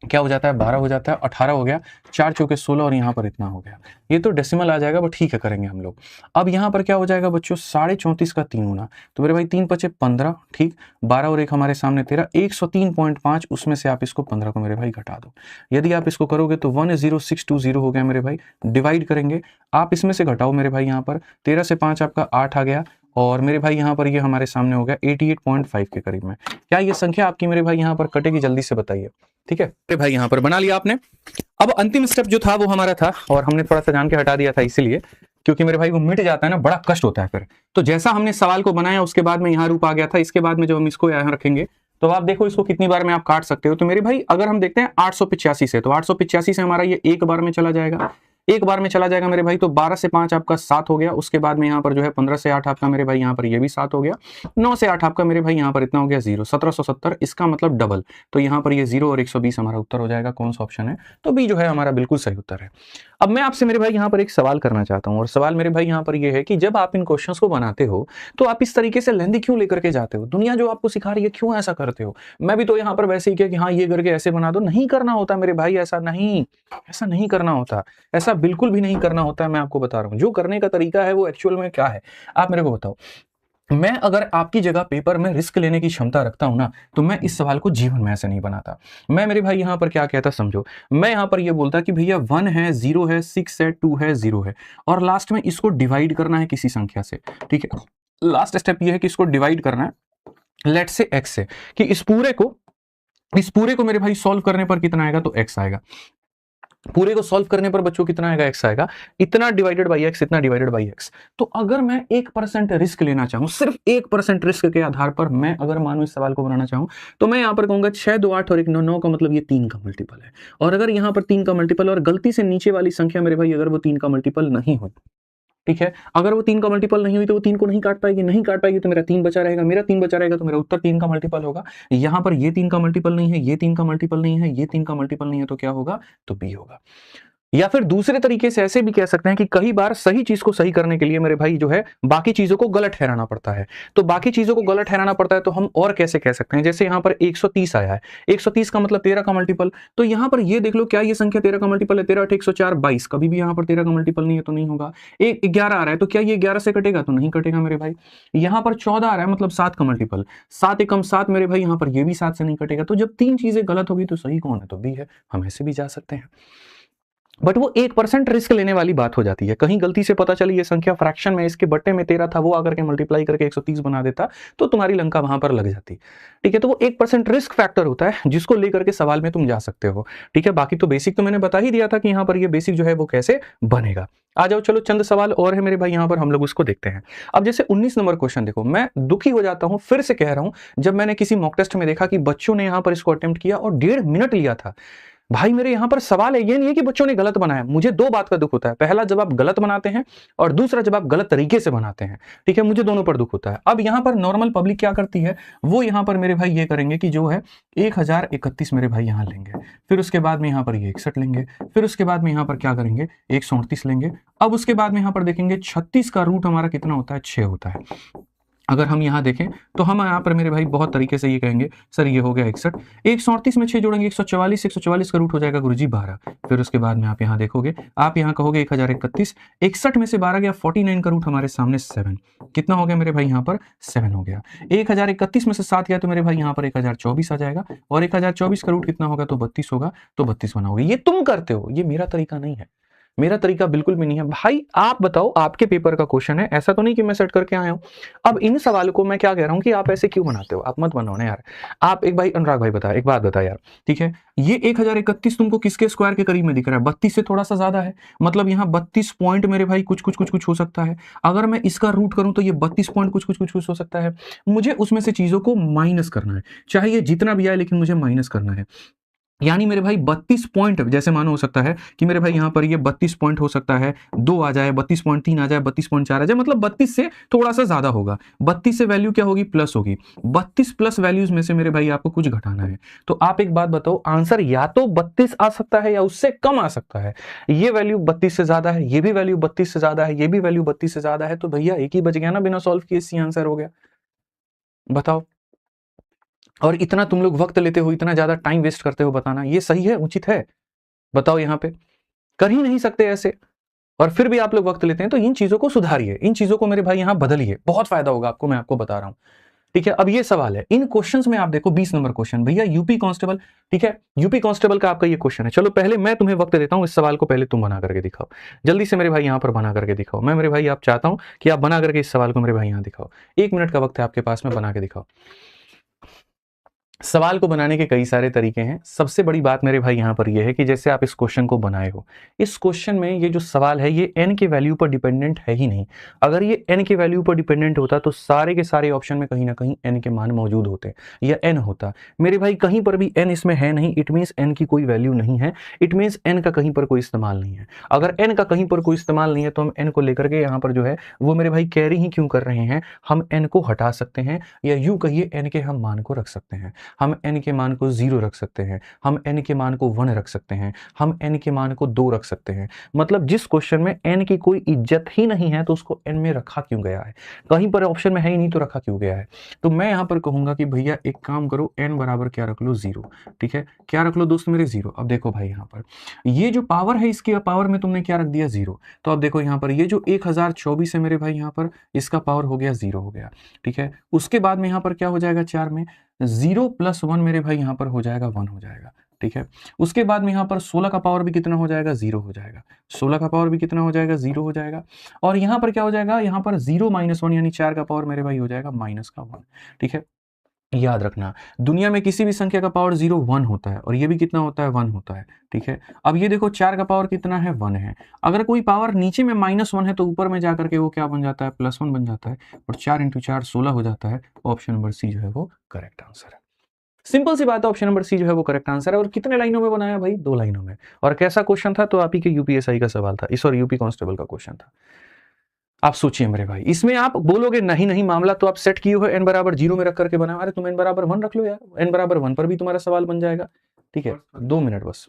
क्या हो जाता है, 12 हो जाता है, 18 हो गया, 4 चौके 16, और यहाँ पर इतना हो गया। ये तो डेसिमल आ जाएगा, बट ठीक है, करेंगे हम लोग। अब यहाँ पर क्या हो जाएगा बच्चों, 34.5 का 3 गुना, तो मेरे भाई 3 पचे 15, ठीक, 12 और 1 हमारे सामने 13, 103.5, उसमें से आप इसको 15 को मेरे भाई घटा दो। यदि आप इसको करोगे तो 10620 हो गया मेरे भाई। डिवाइड करेंगे, आप इसमें से घटाओ मेरे भाई, यहाँ पर 13 से 5 आपका 8 आ गया, और मेरे भाई यहाँ पर ये हमारे सामने हो गया 88.5 के करीब में। क्या ये संख्या आपकी मेरे भाई यहाँ पर कटेगी, जल्दी से बताइए। ठीक है मेरे भाई, यहाँ पर बना लिया आपने। अब अंतिम स्टेप जो था वो हमारा था, और हमने थोड़ा सा जान के हटा दिया था इसीलिए, क्योंकि मेरे भाई वो मिट जाता है ना, बड़ा कष्ट होता है फिर। तो जैसा हमने सवाल को बनाया उसके बाद में यहाँ रूप आ गया था, इसके बाद में जब हम इसको यहाँ रखेंगे तो आप देखो इसको कितनी बार में आप काट सकते हो। तो मेरे भाई अगर हम देखते हैं 885 से, तो 885 से हमारा ये एक बार में चला जाएगा, एक बार में चला जाएगा मेरे भाई। तो 12 से 5 आपका 7 हो गया, उसके बाद में यहाँ पर जो है 15 से 8 आपका मेरे भाई यहाँ पर ये भी 7 हो गया, 9 से 8 आपका मेरे भाई यहाँ पर इतना हो गया 0, 1770, इसका मतलब डबल। तो यहाँ पर ये 0 और 120 हमारा उत्तर हो जाएगा। कौन सा ऑप्शन है, तो बी जो है हमारा बिल्कुल सही उत्तर है। अब मैं आपसे मेरे भाई यहाँ पर एक सवाल करना चाहता हूँ, और सवाल मेरे भाई यहाँ पर ये है कि जब आप इन क्वेश्चंस को बनाते हो तो आप इस तरीके से लेंदी क्यों लेकर के जाते हो, दुनिया जो आपको सिखा रही है क्यों ऐसा करते हो। मैं भी तो यहाँ पर वैसे ही किया कि हाँ ये करके ऐसे बना दो, नहीं करना होता मेरे भाई, ऐसा नहीं करना होता, ऐसा बिल्कुल भी नहीं करना होता है। मैं आपको बता रहा हूँ जो करने का तरीका है वो एक्चुअल में क्या है, आप मेरे को बताओ। मैं अगर आपकी जगह पेपर में रिस्क लेने की क्षमता रखता हूं ना, तो मैं इस सवाल को जीवन में ऐसे नहीं बनाता। मैं मेरे भाई यहां पर क्या कहता समझो, मैं यहां पर ये बोलता कि भैया 1 है, 0 है, 6 है, 2 है, 0 है, और लास्ट में इसको डिवाइड करना है किसी संख्या से। ठीक है, लास्ट स्टेप ये है कि इसको डिवाइड करना है लेट्स से x से, कि इस पूरे को मेरे भाई सॉल्व करने पर कितना आएगा, तो x आएगा। पूरे को सॉल्व करने पर बच्चों कितना आएगा, x आएगा, इतना डिवाइडेड बाई x, इतना डिवाइडेड बाई x। तो अगर मैं 1% रिस्क लेना चाहूं, सिर्फ 1% रिस्क के आधार पर मैं अगर मानो इस सवाल को बनाना चाहूं, तो मैं यहां पर कहूंगा 6 2 8 और 1 9, 9 का मतलब ये 3 का मल्टीपल है। और अगर यहां पर 3 का मल्टीपल, और गलती से नीचे वाली संख्या मेरे भाई अगर वो 3 का मल्टीपल नहीं हो, ठीक है, अगर वो 3 का मल्टीपल नहीं हुई तो वो 3 को नहीं काट पाएगी, तो मेरा 3 बचा रहेगा, तो मेरा उत्तर 3 का मल्टीपल होगा। यहां पर ये 3 का मल्टीपल नहीं है, ये 3 का मल्टीपल नहीं है, ये 3 का मल्टीपल नहीं है, तो क्या होगा, तो बी होगा। या फिर दूसरे तरीके से ऐसे भी कह सकते हैं कि कई बार सही चीज को सही करने के लिए मेरे भाई जो है बाकी चीजों को गलत ठहराना पड़ता है। तो बाकी चीजों को गलत ठहराना पड़ता है तो हम और कैसे कह सकते हैं, जैसे यहां पर 130 आया है, 130 का मतलब 13 का मल्टीपल, तो यहां पर ये देख लो क्या ये संख्या 13 का मल्टीपल है, 13 8 104 22, कभी भी यहां पर 13 का मल्टीपल नहीं है तो नहीं होगा। 11 आ रहा है तो क्या ये 11 से कटेगा, तो नहीं कटेगा मेरे भाई। यहां पर 14 आ रहा है मतलब 7 का मल्टीपल, 7 एकम 7 मेरे भाई, यहां पर ये भी 7 से नहीं कटेगा। तो जब 3 चीजें गलत होगी तो सही कौन है, तो बी है। हम ऐसे भी जा सकते हैं, बट वो 1% रिस्क लेने वाली बात हो जाती है। कहीं गलती से पता चली ये संख्या फ्रैक्शन में, इसके बट्टे में 13 था, वो आकर के मल्टीप्लाई करके 130 बना देता, तो तुम्हारी लंका वहां पर लग जाती। ठीक है, तो वो 1% रिस्क फैक्टर होता है जिसको लेकर के सवाल में तुम जा सकते हो। ठीक है, बाकी तो बेसिक तो मैंने बता ही दिया था कि यहाँ पर ये बेसिक जो है वो कैसे बनेगा। आ जाओ, चलो चंद सवाल और है मेरे भाई, यहाँ पर हम लोग उसको देखते हैं। अब जैसे 19 नंबर क्वेश्चन देखो, मैं दुखी हो जाता हूं, फिर से कह रहा हूं, जब मैंने किसी मॉक टेस्ट में देखा कि बच्चों ने यहाँ पर इसको अटेम्प्ट किया और 1.5 मिनट लिया था। भाई मेरे यहां पर सवाल है, ये नहीं है कि बच्चों ने गलत बनाया। मुझे दो बात का दुख होता है, पहला जब आप गलत बनाते हैं, और दूसरा जब आप गलत तरीके से बनाते हैं। ठीक है, मुझे दोनों पर दुख होता है। अब यहां पर नॉर्मल पब्लिक क्या करती है, वो यहां पर मेरे भाई ये करेंगे कि जो है 1031 मेरे भाई यहां लेंगे, फिर उसके बाद में यहां पर ये 61 लेंगे, फिर उसके बाद में यहां पर क्या करेंगे 138 लेंगे। अब उसके बाद में यहां पर देखेंगे 36 का रूट हमारा कितना होता है, 6 होता है। अगर हम यहाँ देखें तो हम यहाँ पर मेरे भाई बहुत तरीके से ये कहेंगे, सर ये हो गया 61, 138 में 6 जोड़ेंगे 144, 144 का रूट हो जाएगा गुरुजी 12। फिर उसके बाद में आप यहाँ देखोगे, आप यहाँ कहोगे 1031, 61 में से 12 गया, 49 का रूट हमारे सामने 7, कितना हो गया मेरे भाई यहाँ पर 7 हो गया। 1031 में से 7 गया तो मेरे भाई यहाँ पर 1024 आ जाएगा, और 1024 का रूट कितना होगा, तो 32 होगा, तो 32 बनाओगे। ये तुम करते हो, ये मेरा तरीका नहीं है। मेरा तरीका बिल्कुल भी नहीं है भाई। आप बताओ, आपके पेपर का क्वेश्चन है, ऐसा तो नहीं कि मैं सेट करके आया हूं। अब इन सवालों को मैं क्या कह रहा हूं कि आप ऐसे क्यों बनाते हो, आप मत बनाओ ना यार। आप एक भाई अनुराग भाई बता, एक बात बता यार, ठीक है, ये 1031 तुमको किसके स्क्वायर के करीब में दिख रहा है? 32 से थोड़ा सा ज्यादा है, मतलब यहाँ 32 पॉइंट मेरे भाई कुछ कुछ कुछ कुछ हो सकता है। अगर मैं इसका रूट करूं तो ये 32 पॉइंट कुछ कुछ कुछ कुछ हो सकता है। मुझे उसमें से चीजों को माइनस करना है, चाहे ये जितना भी आए लेकिन मुझे माइनस करना है। यानी मेरे भाई 32 पॉइंट, जैसे मानो हो सकता है कि मेरे भाई यहाँ पर ये 32 पॉइंट हो सकता है, 2 आ जाए, 32.3 आ जाए, 32.4 आ जाए, मतलब 32 से थोड़ा सा ज्यादा होगा। 32 से वैल्यू क्या होगी? प्लस होगी। 32 प्लस वैल्यूज में से मेरे भाई आपको कुछ घटाना है। तो आप एक बात बताओ, आंसर या तो 32 आ सकता है या उससे कम आ सकता है। ये वैल्यू 32 से ज्यादा है, ये भी वैल्यू 32 से ज्यादा है, ये भी वैल्यू 32 से ज्यादा है, तो भैया एक ही बच गया ना, बिना सॉल्व किए सी आंसर हो गया। बताओ। और इतना तुम लोग वक्त लेते हो, इतना ज्यादा टाइम वेस्ट करते हो बताना, ये सही है, उचित है? बताओ। यहाँ पे कर ही नहीं सकते ऐसे, और फिर भी आप लोग वक्त लेते हैं। तो इन चीजों को सुधारिए, इन चीजों को मेरे भाई यहाँ बदलिए, बहुत फायदा होगा आपको, मैं आपको बता रहा हूं। ठीक है, अब ये सवाल है, इन क्वेश्चंस में आप देखो 20 नंबर क्वेश्चन, भैया यूपी कांस्टेबल, ठीक है, यूपी कांस्टेबल का आपका ये क्वेश्चन है। चलो पहले मैं तुम्हें वक्त देता हूं, इस सवाल को पहले तुम बना करके दिखाओ, जल्दी से मेरे भाई यहाँ पर बना करके दिखाओ। मैं मेरे भाई आप चाहता हूं कि आप बना करके इस सवाल को मेरे भाई यहाँ दिखाओ। 1 मिनट का वक्त है आपके पास में, बना के दिखाओ। सवाल को बनाने के कई सारे तरीके हैं। सबसे बड़ी बात मेरे भाई यहाँ पर यह है कि जैसे आप इस क्वेश्चन को बनाए हो, इस क्वेश्चन में ये जो सवाल है ये n के वैल्यू पर डिपेंडेंट है ही नहीं। अगर ये n के वैल्यू पर डिपेंडेंट होता तो सारे के सारे ऑप्शन में कहीं ना कहीं n के मान मौजूद होते या n होता। मेरे भाई कहीं पर भी n इसमें है नहीं, इट मीन्स n की कोई वैल्यू नहीं है, इट मीन्स n का कहीं पर कोई इस्तेमाल नहीं है। अगर n का कहीं पर कोई इस्तेमाल नहीं है तो हम n को लेकर के यहाँ पर जो है वो मेरे भाई कैरी ही क्यों कर रहे हैं? हम n को हटा सकते हैं, या यूं कहिए n के हम मान को रख सकते हैं। हम n के मान को 0 रख सकते हैं, हम n के मान को 1 रख सकते हैं, हम n के मान को 2 रख सकते हैं। मतलब जिस क्वेश्चन में n की कोई इज्जत ही नहीं है तो उसको n में रखा क्यों गया है? कहीं पर ऑप्शन में है ही नहीं तो रखा क्यों गया है? तो मैं यहां पर कहूंगा कि भैया एक काम करो, n बराबर क्या रख लो? 0। ठीक है, क्या रख लो दोस्त मेरे? 0। अब देखो भाई यहाँ पर ये जो पावर है, इसकी पावर में तुमने क्या रख दिया? 0। तो अब देखो यहाँ पर ये जो 1024 है मेरे भाई यहाँ पर, इसका पावर हो गया 0 हो गया। ठीक है, उसके बाद में यहाँ पर क्या हो जाएगा? 4 में 0 + 1 मेरे भाई यहाँ पर हो जाएगा 1 हो जाएगा। ठीक है, उसके बाद में यहाँ पर 16 का पावर भी कितना हो जाएगा? 0 हो जाएगा। 16 का पावर भी कितना हो जाएगा? 0 हो जाएगा। और यहाँ पर क्या हो जाएगा? यहाँ पर 0 - 1 यानी 4 का पावर मेरे भाई हो जाएगा -1। ठीक है, याद रखना, दुनिया में किसी भी संख्या का पावर 0 1 होता है, और ये भी कितना होता है? 1 होता है। ठीक है, अब ये देखो 4 का पावर कितना है? 1 है। अगर कोई पावर नीचे में -1 है तो ऊपर में जाकर के वो क्या बन जाता है? +1 बन जाता है, और 4 × 4 16 हो जाता है। ऑप्शन नंबर सी जो है वो करेक्ट आंसर है। सिंपल सी बात है, ऑप्शन नंबर सी जो है वो करेक्ट आंसर है। और कितने लाइनों में बनाया भाई? 2 लाइनों में। और कैसा क्वेश्चन था? तो आप ही के यूपीएसआई का सवाल था, इस और यूपी कांस्टेबल का क्वेश्चन था। आप सोचिए मेरे भाई, इसमें आप बोलोगे नहीं नहीं मामला तो आप सेट किए हो n बराबर 0 में रख करके बनाओ। अरे तुम n बराबर 1 रख लो यार, n बराबर 1 पर भी तुम्हारा सवाल बन जाएगा। ठीक है, 2 मिनट बस।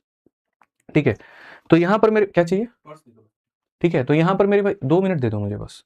ठीक है, तो यहां पर मेरे क्या चाहिए? ठीक है, तो यहां पर मेरे भाई 2 मिनट दे दो मुझे बस,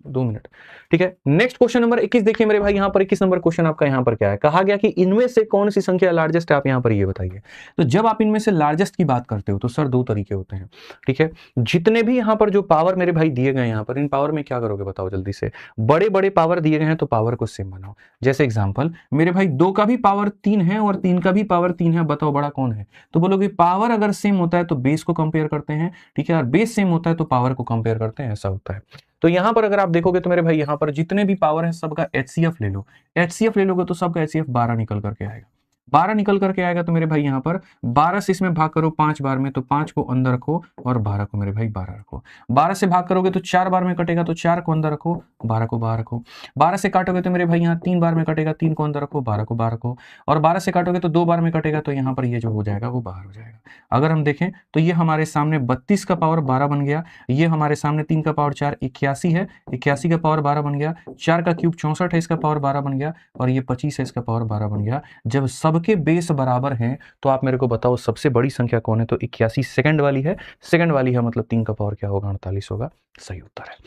2 मिनट। ठीक है, नेक्स्ट क्वेश्चन नंबर 21 देखिए मेरे भाई, यहाँ पर 21 नंबर क्वेश्चन आपका यहाँ पर क्या है? कहा गया कि इनमें से कौन सी संख्या लार्जेस्ट है, आप यहाँ पर ये बताइए। तो जब आप इनमें से लार्जेस्ट की बात करते हो तो सर 2 तरीके होते हैं। ठीक है, जितने भी यहाँ पर जो पावर मेरे भाई दिए गए, यहाँ पर इन पावर में क्या करोगे बताओ जल्दी से? बड़े बड़े पावर दिए गए हैं तो पावर को सेम बनाओ। जैसे एग्जाम्पल मेरे भाई 2 का भी पावर 3 है और 3 का भी पावर 3 है, बताओ बड़ा कौन है? तो बोलोगे पावर अगर सेम होता है तो बेस को कंपेयर करते हैं। ठीक है, और बेस सेम होता है तो पावर को कंपेयर करते हैं, ऐसा होता है। तो यहां पर अगर आप देखोगे तो मेरे भाई यहाँ पर जितने भी पावर है सबका HCF ले लो। HCF ले लोगे तो सबका HCF 12 निकल करके आएगा। 12 निकल करके आएगा तो मेरे भाई यहाँ पर 12 से इसमें भाग करो 5 बार में, तो 5 को अंदर रखो और 12 को मेरे भाई 12 रखो। 12 से भाग करोगे तो 4 बार में कटेगा, तो 4 को अंदर रखो, 12 को बाहर रखो। 12 से काटोगे तो मेरे भाई यहाँ 3 बार में कटेगा, 3 को अंदर रखो, 12 को बाहर रखो। और 12 से काटोगे तो 2 बार में कटेगा, तो यहाँ पर ये जो हो जाएगा वो बाहर हो जाएगा। अगर हम देखें तो ये हमारे सामने 32 का पावर 12 बन गया, ये हमारे सामने 3 का पावर 4 81 है, 81 का पावर 12 बन गया, 4 का क्यूब 64 है, इसका पावर 12 बन गया, और ये 25 है, इसका पावर 12 बन गया। जब सबके बेस बराबर हैं तो आप मेरे को बताओ सबसे बड़ी संख्या कौन है? तो 81 सेकंड वाली है, सेकंड वाली है, मतलब 3 का पावर क्या होगा? 48 होगा, सही उत्तर है।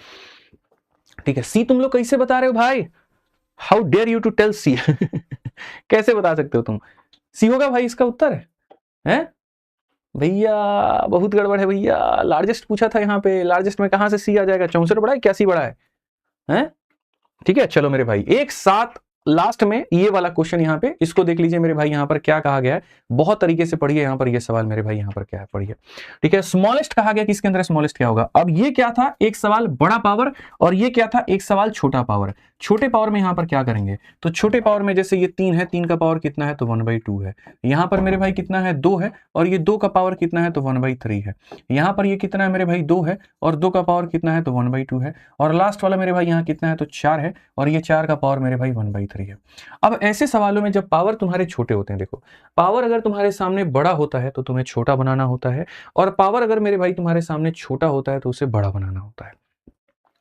ठीक है, सी तुम लोग कैसे बता रहे हो भाई? How dare you to tell see? कैसे बता सकते हो तुम? सी होगा भाई इसका उत्तर है? भैया बहुत गड़बड़ है भैया, लार्जेस्ट पूछा था यहाँ पे, लार्जेस्ट में कहां से सी आ जाएगा? 64 बड़ा है क्या? सी बड़ा है? ठीक है, चलो मेरे भाई एक साथ लास्ट में ये वाला क्वेश्चन यहाँ पे, इसको देख लीजिए मेरे भाई यहाँ पर क्या कहा गया है, बहुत तरीके से पढ़िए यहाँ पर ये सवाल मेरे भाई यहाँ पर क्या है पढ़िए। ठीक है, स्मॉलेस्ट कहा गया, किसके अंदर स्मॉलेस्ट क्या होगा। अब ये क्या था, एक सवाल बड़ा पावर और ये क्या था, एक सवाल छोटा पावर। छोटे पावर में यहाँ पर क्या करेंगे, तो छोटे पावर में जैसे ये 3 है, 3 का पावर कितना है, तो 1/2 है। यहाँ पर मेरे भाई कितना है, 2 है, और ये 2 का पावर कितना है, तो 1/3 है। यहाँ पर ये कितना है मेरे भाई, 2 है, और 2 का पावर कितना है, तो 1/2 है। और लास्ट वाला मेरे भाई यहाँ कितना है, तो 4 है, और ये 4 का पावर मेरे भाई 1/3 है। अब ऐसे सवालों में जब पावर तुम्हारे छोटे होते हैं, देखो पावर अगर तुम्हारे सामने बड़ा होता है तो तुम्हें छोटा बनाना होता है, और पावर अगर मेरे भाई तुम्हारे सामने छोटा होता है तो उसे बड़ा बनाना होता है।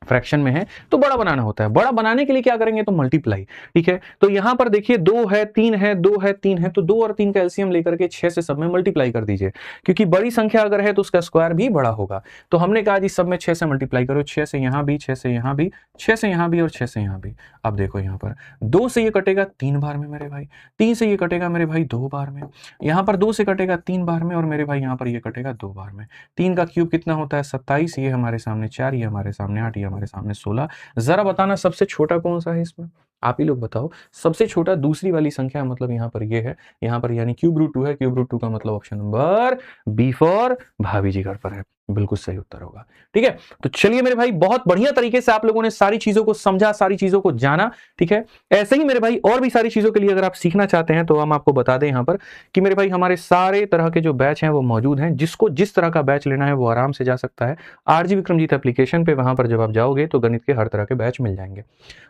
फ्रैक्शन में है तो बड़ा बनाना होता है। बड़ा बनाने के लिए क्या करेंगे, तो मल्टीप्लाई। ठीक है, तो यहां पर देखिए 2 है, 3 है, 2 है, 3 है, तो 2 और 3 का एलसीएम लेकर के 6 से सब में मल्टीप्लाई कर दीजिए, क्योंकि बड़ी संख्या अगर है तो उसका स्क्वायर भी बड़ा होगा। तो हमने कहा जी सब में 6 से मल्टीप्लाई करो, 6 से यहां भी, 6 से यहां भी, 6 से यहां भी, और 6 से यहां भी। अब देखो यहां पर 2 से ये कटेगा 3 बार में मेरे भाई, 3 से ये कटेगा मेरे भाई 2 बार में, यहां पर 2 से कटेगा 3 बार में, और मेरे भाई यहां पर ये कटेगा 2 बार में। 3 का क्यूब कितना होता है, 27, ये हमारे सामने 4, ये हमारे सामने 8, ये हमारे सामने 16। जरा बताना सबसे छोटा कौन सा है इसमें, आप ही लोग बताओ। सबसे छोटा दूसरी वाली संख्या, मतलब यहां पर ये है, यहां पर यानी क्यूब रूट 2 है, क्यूब रूट 2 का मतलब ऑप्शन नंबर बी फॉर भाभी जी घर पर है, बिल्कुल सही उत्तर होगा। ठीक है, तो चलिए मेरे भाई बहुत बढ़िया तरीके से आप लोगों ने सारी चीजों को समझा, सारी चीजों को जाना। ठीक है, ऐसे ही मेरे भाई और भी सारी चीजों के लिए अगर आप सीखना चाहते हैं तो हम आपको बता दें यहां पर कि मेरे भाई हमारे सारे तरह के जो बैच हैं वो मौजूद हैं। जिसको जिस तरह का बैच लेना है वो आराम से जा सकता है आरजी विक्रमजीत एप्लीकेशन पे। वहां पर जब आप जाओगे तो गणित के हर तरह के बैच मिल जाएंगे।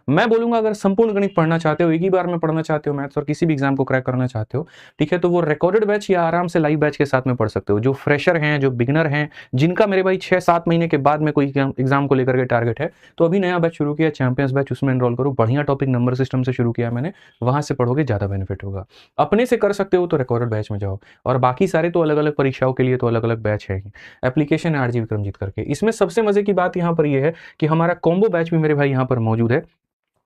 मैं बोलूंगा अगर संपूर्ण गणित पढ़ना चाहते हो, एक ही बार में पढ़ना चाहते हो मैथ्स और किसी भी एग्जाम को क्रैक करना चाहते हो, ठीक है, तो वो रिकॉर्डेड बैच या आराम से लाइव बैच के साथ में पढ़ सकते हो। जो फ्रेशर हैं, जो बिगिनर हैं, जिनका मेरे भाई 6-7 महीने के बाद में कोई एग्जाम को लेकर के टारगेट है, तो अभी नया बैच शुरू किया चैंपियंस बैच, उसमें एनरोल करो। बढ़िया टॉपिक नंबर सिस्टम से शुरू किया मैंने, वहां से पढ़ोगे ज्यादा बेनिफिट होगा। अपने से कर सकते हो तो रिकॉर्डेड बैच में जाओ, और बाकी सारे तो अलग अलग परीक्षाओं के लिए तो अलग अलग बैच है ही। एप्लीकेशन है आरजी विक्रमजीत करके। इसमें सबसे मजे की बात यहाँ पर यह है कि हमारा कॉम्बो बैच भी मेरे भाई यहाँ पर मौजूद है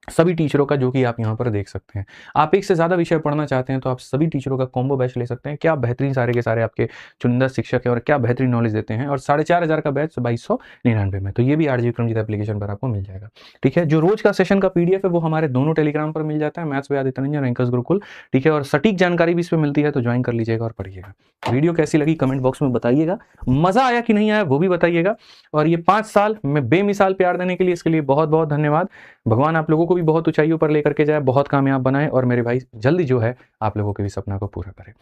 सभी टीचरों का, जो कि आप यहाँ पर देख सकते हैं। आप एक से ज्यादा विषय पढ़ना चाहते हैं तो आप सभी टीचरों का कॉम्बो बैच ले सकते हैं। क्या बेहतरीन सारे के सारे आपके चुनिंदा शिक्षक हैं और क्या बेहतरीन नॉलेज देते हैं, और 4,500 का बैच 2299 में। तो ये भी आरजी विक्रमजीत एप्लीकेशन पर आपको मिल जाएगा। ठीक है, जो रोज का सेशन का पीडीएफ है वो हमारे दोनों टेलीग्राम पर मिल जाता है, maths by Aditya Ranjan, rankers Gurukul. ठीक है, और सटीक जानकारी भी इस पर मिलती है, तो ज्वाइन कर लीजिएगा और पढ़िएगा। वीडियो कैसी लगी कमेंट बॉक्स में बताइएगा, मजा आया कि नहीं आया वो भी बताइएगा। और ये 5 साल में बेमिसाल प्यार देने के लिए, इसके लिए बहुत बहुत धन्यवाद। भगवान आप लोगों को भी बहुत ऊंचाइयों पर लेकर के जाए, बहुत कामयाब बनाए, और मेरे भाई जल्दी जो है आप लोगों के भी सपना को पूरा करे।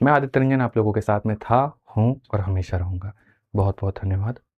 मैं आदित्य रंजन आप लोगों के साथ में था, हूं और हमेशा रहूंगा। बहुत बहुत धन्यवाद।